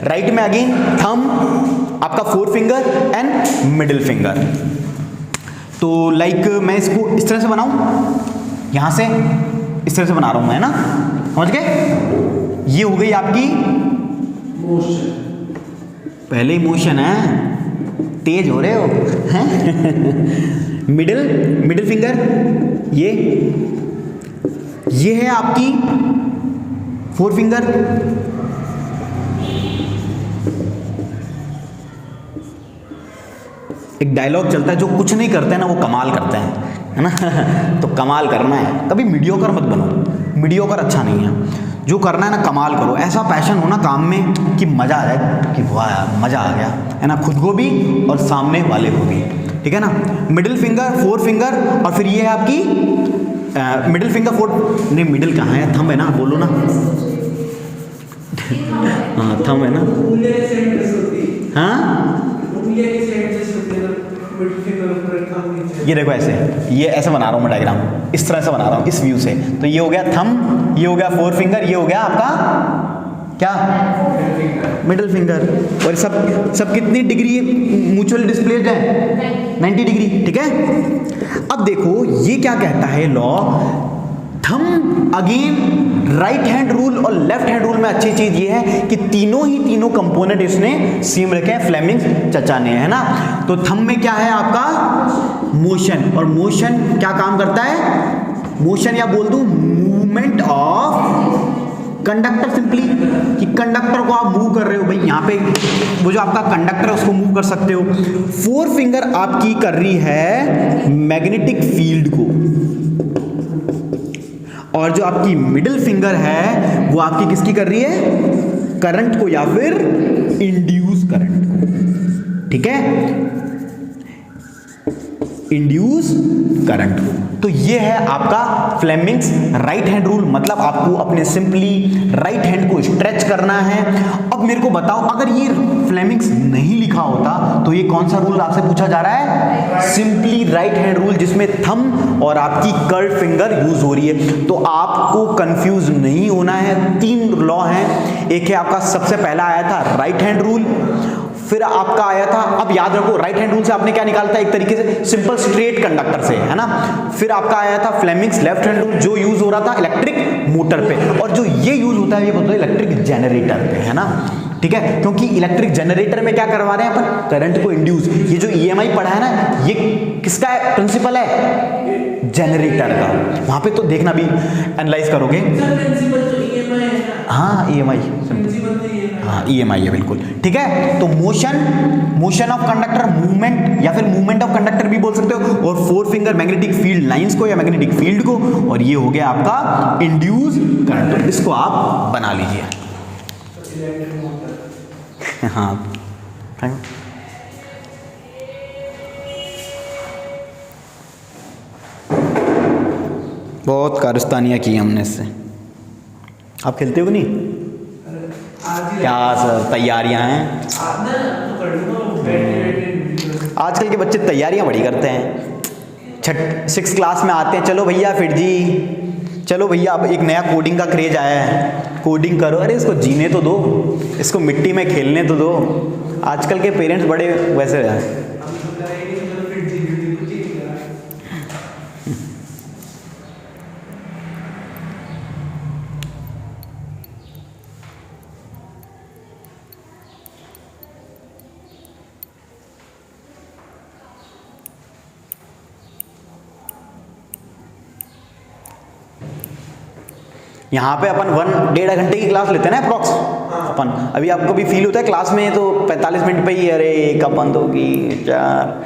राइट में अगेन थंब, आपका 4 फिंगर एंड मिडिल फिंगर। तो लाइक मैं इसको इस तरह से बनाऊं, यहां से इस तरह से बना रहा हूं मैं, ना समझ गए। ये हो गई आपकी मोशन, पहले ही मोशन है, तेज हो रहे हो हैं मिडिल फिंगर, ये है आपकी 4 फिंगर, एक डायलॉग चलता है, जो कुछ नहीं करते हैं ना वो कमाल करते हैं, है ना तो कमाल करना है, कभी मीडियोकर मत बनो, मीडियोकर अच्छा नहीं है, जो करना है ना कमाल करो, ऐसा पैशन हो ना काम में कि मज़ा आ जाए, कि वाह यार मज़ा आ गया, है ना, खुद को भी और सामने वाले को भी, ठीक है ना। मिडिल फिंगर, 4 फिंगर, और फिर ये है आपकी मिडिल फिंगर 4, नहीं मिडिल कहाँ है, थंब है ना, बोलो ना हाँ थंब है ना, हाँ ये देखो ऐसे, ये ऐसे बना रहा हूँ मैं डायग्राम, इस तरह से बना रहा हूँ, इस व्यू से। तो ये हो गया थंब, ये हो गया 4 फिंगर, ये हो गया आपका क्या, मिडिल फिंगर। और सब कितनी डिग्री म्यूचुअल डिस्प्लेस्ड है, 90 डिग्री, ठीक है। अब देखो ये क्या कहता है law, thumb again right hand rule और लेफ्ट हैंड रूल में अच्छी चीज ये है कि तीनों कंपोनेंट इसने सेम रखे हैं, फ्लेमिंग्स चचा ने, है ना। तो थंब में क्या है आपका मोशन, और मोशन क्या काम करता है, मोशन या बोल दूं मूवमेंट ऑफ कंडक्टर सिंपली कि कंडक्टर को आप मूव कर रहे हो भाई, यहाँ पे वो जो आपका कंडक्टर है उसको मूव कर सकते हो। फोर फिंगर आपकी कर रही है मैग्नेटिक फील्ड को, और जो आपकी मिडिल फिंगर है वो आपकी किसकी कर रही है, करंट को या फिर इंड्यूस करंट को, ठीक है, इंड्यूस करंट को। तो ये है आपका फ्लेमिंग्स राइट हैंड रूल, मतलब आपको अपने सिंपली राइट हैंड को स्ट्रेच करना है। अब मेरे को बताओ, अगर ये फ्लेमिंग्स नहीं लिखा होता तो ये कौन सा रूल आपसे पूछा जा रहा है, सिंपली राइट हैंड रूल, जिसमें थंब और आपकी कर्व फिंगर यूज हो रही है। तो आपको कंफ्यूज नहीं होना है, 3 लॉ हैं। एक है आपका सबसे पहला आया था राइट हैंड रूल, फिर आपका आया था, अब याद रखो राइट हैंड रूल से आपने क्या निकालता है, एक तरीके से सिंपल स्ट्रेट कंडक्टर से, है ना। फिर आपका आया था फ्लेमिंग्स लेफ्ट हैंड रूल, जो यूज हो रहा था इलेक्ट्रिक मोटर पे, और जो ये यूज होता है ये बोलते हैं इलेक्ट्रिक जनरेटर पे, है ना, ठीक है। क्योंकि इलेक्ट्रिक जनरेटर में क्या करवा रहे हैं अपन, करंट को इंड्यूस। ये जो EMI पढ़ा है ना, ये किसका है प्रिंसिपल है, जनरेटर का। वहां पे तो देखना भी एनालाइज करोगे, प्रिंसिपल तो EMI है ना। हाँ EMI, प्रिंसिपल तो EMI। हाँ EMI है बिल्कुल, ठीक है। तो मोशन ऑफ कंडक्टर, मूवमेंट या फिर मूवमेंट ऑफ कंडक्टर भी बोल सकते हो, और four finger magnetic field lines को या मैग्नेटिक फील्ड को, और ये हो गया आपका इंड्यूस करंट। तो इसको आप बना लीजिए। हाँ बहुत कारस्तानियाँ की हमने इससे। आप खेलते हो कि नहीं? क्या सर तैयारियां हैं आजकल के बच्चे, तैयारियां बड़ी करते हैं। 6 क्लास में आते हैं, चलो भैया फिर जी, चलो भैया अब एक नया कोडिंग का क्रेज आया है, कोडिंग करो। अरे इसको जीने तो दो, इसको मिट्टी में खेलने तो दो। आजकल के पेरेंट्स बड़े वैसे हैं। यहाँ पे अपन 1-1.5 घंटे की क्लास लेते हैं ना अप्रॉक्स अपन। अभी आपको भी फील होता है क्लास में तो 45 मिनट पे ही, अरे कब बंद होगी यार,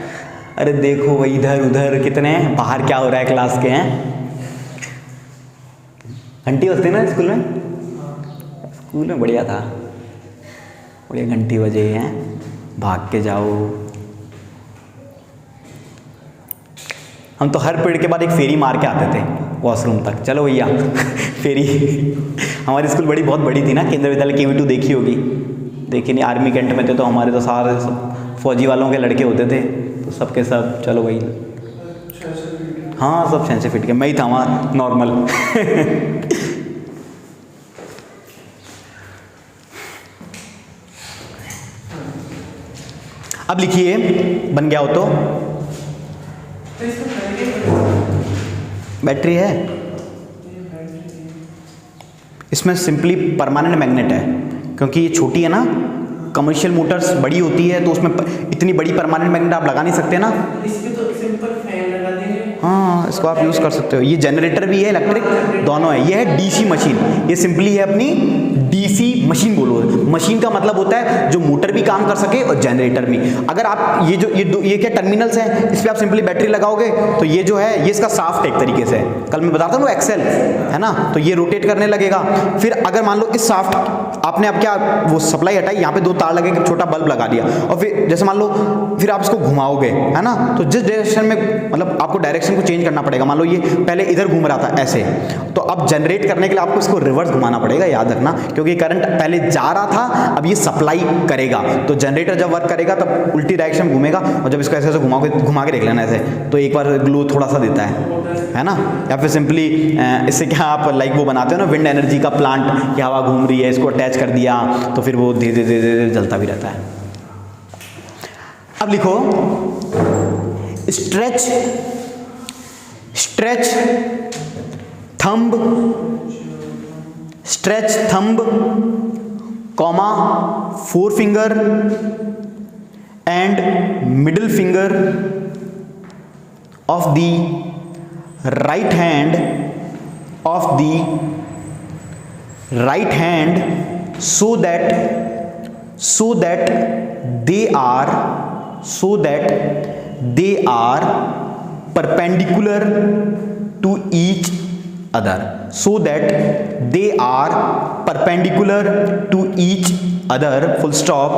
अरे देखो भाई इधर उधर कितने बाहर क्या हो रहा है क्लास के हैं। घंटी बजती ना स्कूल में, स्कूल में बढ़िया था, बढ़िया घंटी बजे हैं, भाग के जाओ। हम तो हर पीरियड के बाद एक फेरी मार के आते थे वॉशरूम तक, चलो भैया फेरी। हमारी स्कूल बहुत बड़ी थी ना, केंद्रीय विद्यालय KV2 देखी होगी, देखी नहीं। आर्मी कैंट में थे तो हमारे तो सारे सब फौजी वालों के लड़के होते थे, तो सबके सब चलो भाई, हाँ सब 6 फीट के, मैं ही था वहाँ नॉर्मल। अब लिखिए, बन गया हो तो बैटरी है इसमें, सिंपली परमानेंट मैग्नेट है, क्योंकि ये छोटी है ना, कमर्शियल मोटर्स बड़ी होती है तो उसमें इतनी बड़ी परमानेंट मैग्नेट आप लगा नहीं सकते ना। इसके तो सिंपल फैन लगा देंगे। हाँ इसको आप यूज़ कर सकते हो। ये जनरेटर भी है, इलेक्ट्रिक दोनों है। ये है DC मशीन, ये सिंपली है अपनी DC मशीन बोलो। मशीन का मतलब होता है जो मोटर भी काम कर सके और जनरेटर भी। अगर आप ये क्या टर्मिनल्स हैं, इस पर आप सिंपली बैटरी लगाओगे तो ये जो है ये इसका शाफ्ट है एक तरीके से, कल मैं बताता हूँ एक्सेल है ना, तो ये रोटेट करने लगेगा। फिर अगर मान लो इस शाफ्ट आपने अब क्या वो सप्लाई हटाई, यहाँ पे 2 तार लगे, छोटा बल्ब लगा दिया, और फिर जैसे मान लो फिर आप इसको घुमाओगे है ना, तो जिस डायरेक्शन में मतलब आपको डायरेक्शन को चेंज करना पड़ेगा। मान लो ये पहले इधर घूम रहा था ऐसे, तो अब जनरेट करने के लिए आपको इसको रिवर्स घुमाना पड़ेगा, याद रखना, क्योंकि करंट पहले जा रहा था, अब ये सप्लाई करेगा। तो जनरेटर जब वर्क करेगा तब उल्टी डायरेक्शन घूमेगा, और जब इसको ऐसे ऐसे घुमा के देख लेना ऐसे, तो एक बार ग्लो थोड़ा सा देता है ना। या फिर सिंपली इससे क्या आप लाइक वो बनाते हो ना विंड एनर्जी का प्लांट, की हवा घूम रही है, इसको अटैच कर दिया तो फिर वो धीरे धीरे जलता भी रहता है। अब लिखो stretch thumb comma 4 finger and middle finger of the right hand of the right hand so that they are perpendicular to each other, so that they are perpendicular to each other, full stop.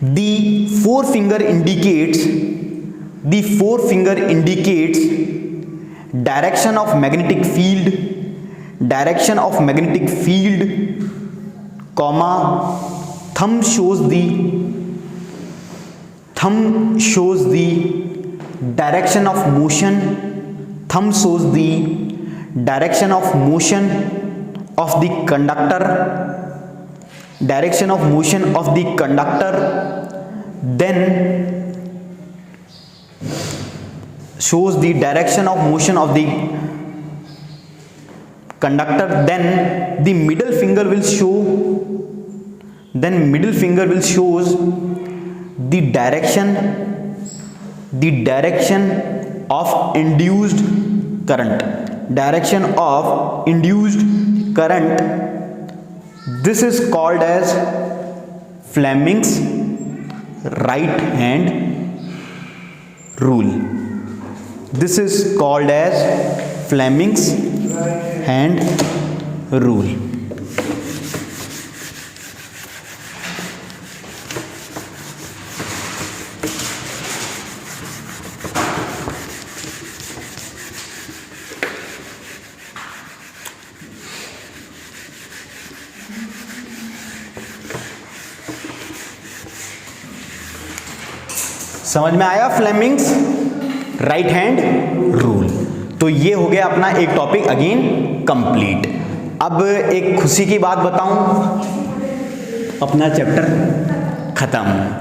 The forefinger indicates direction of magnetic field, comma, thumb shows the direction of motion, of the conductor, then shows the direction of motion of the conductor, then the middle finger will shows the direction of induced current. This is called as Fleming's right hand rule. समझ में आया Fleming's right hand rule. तो ये हो गया अपना एक topic again complete. अब एक खुशी की बात बताऊं, अपना चैप्टर खत्म।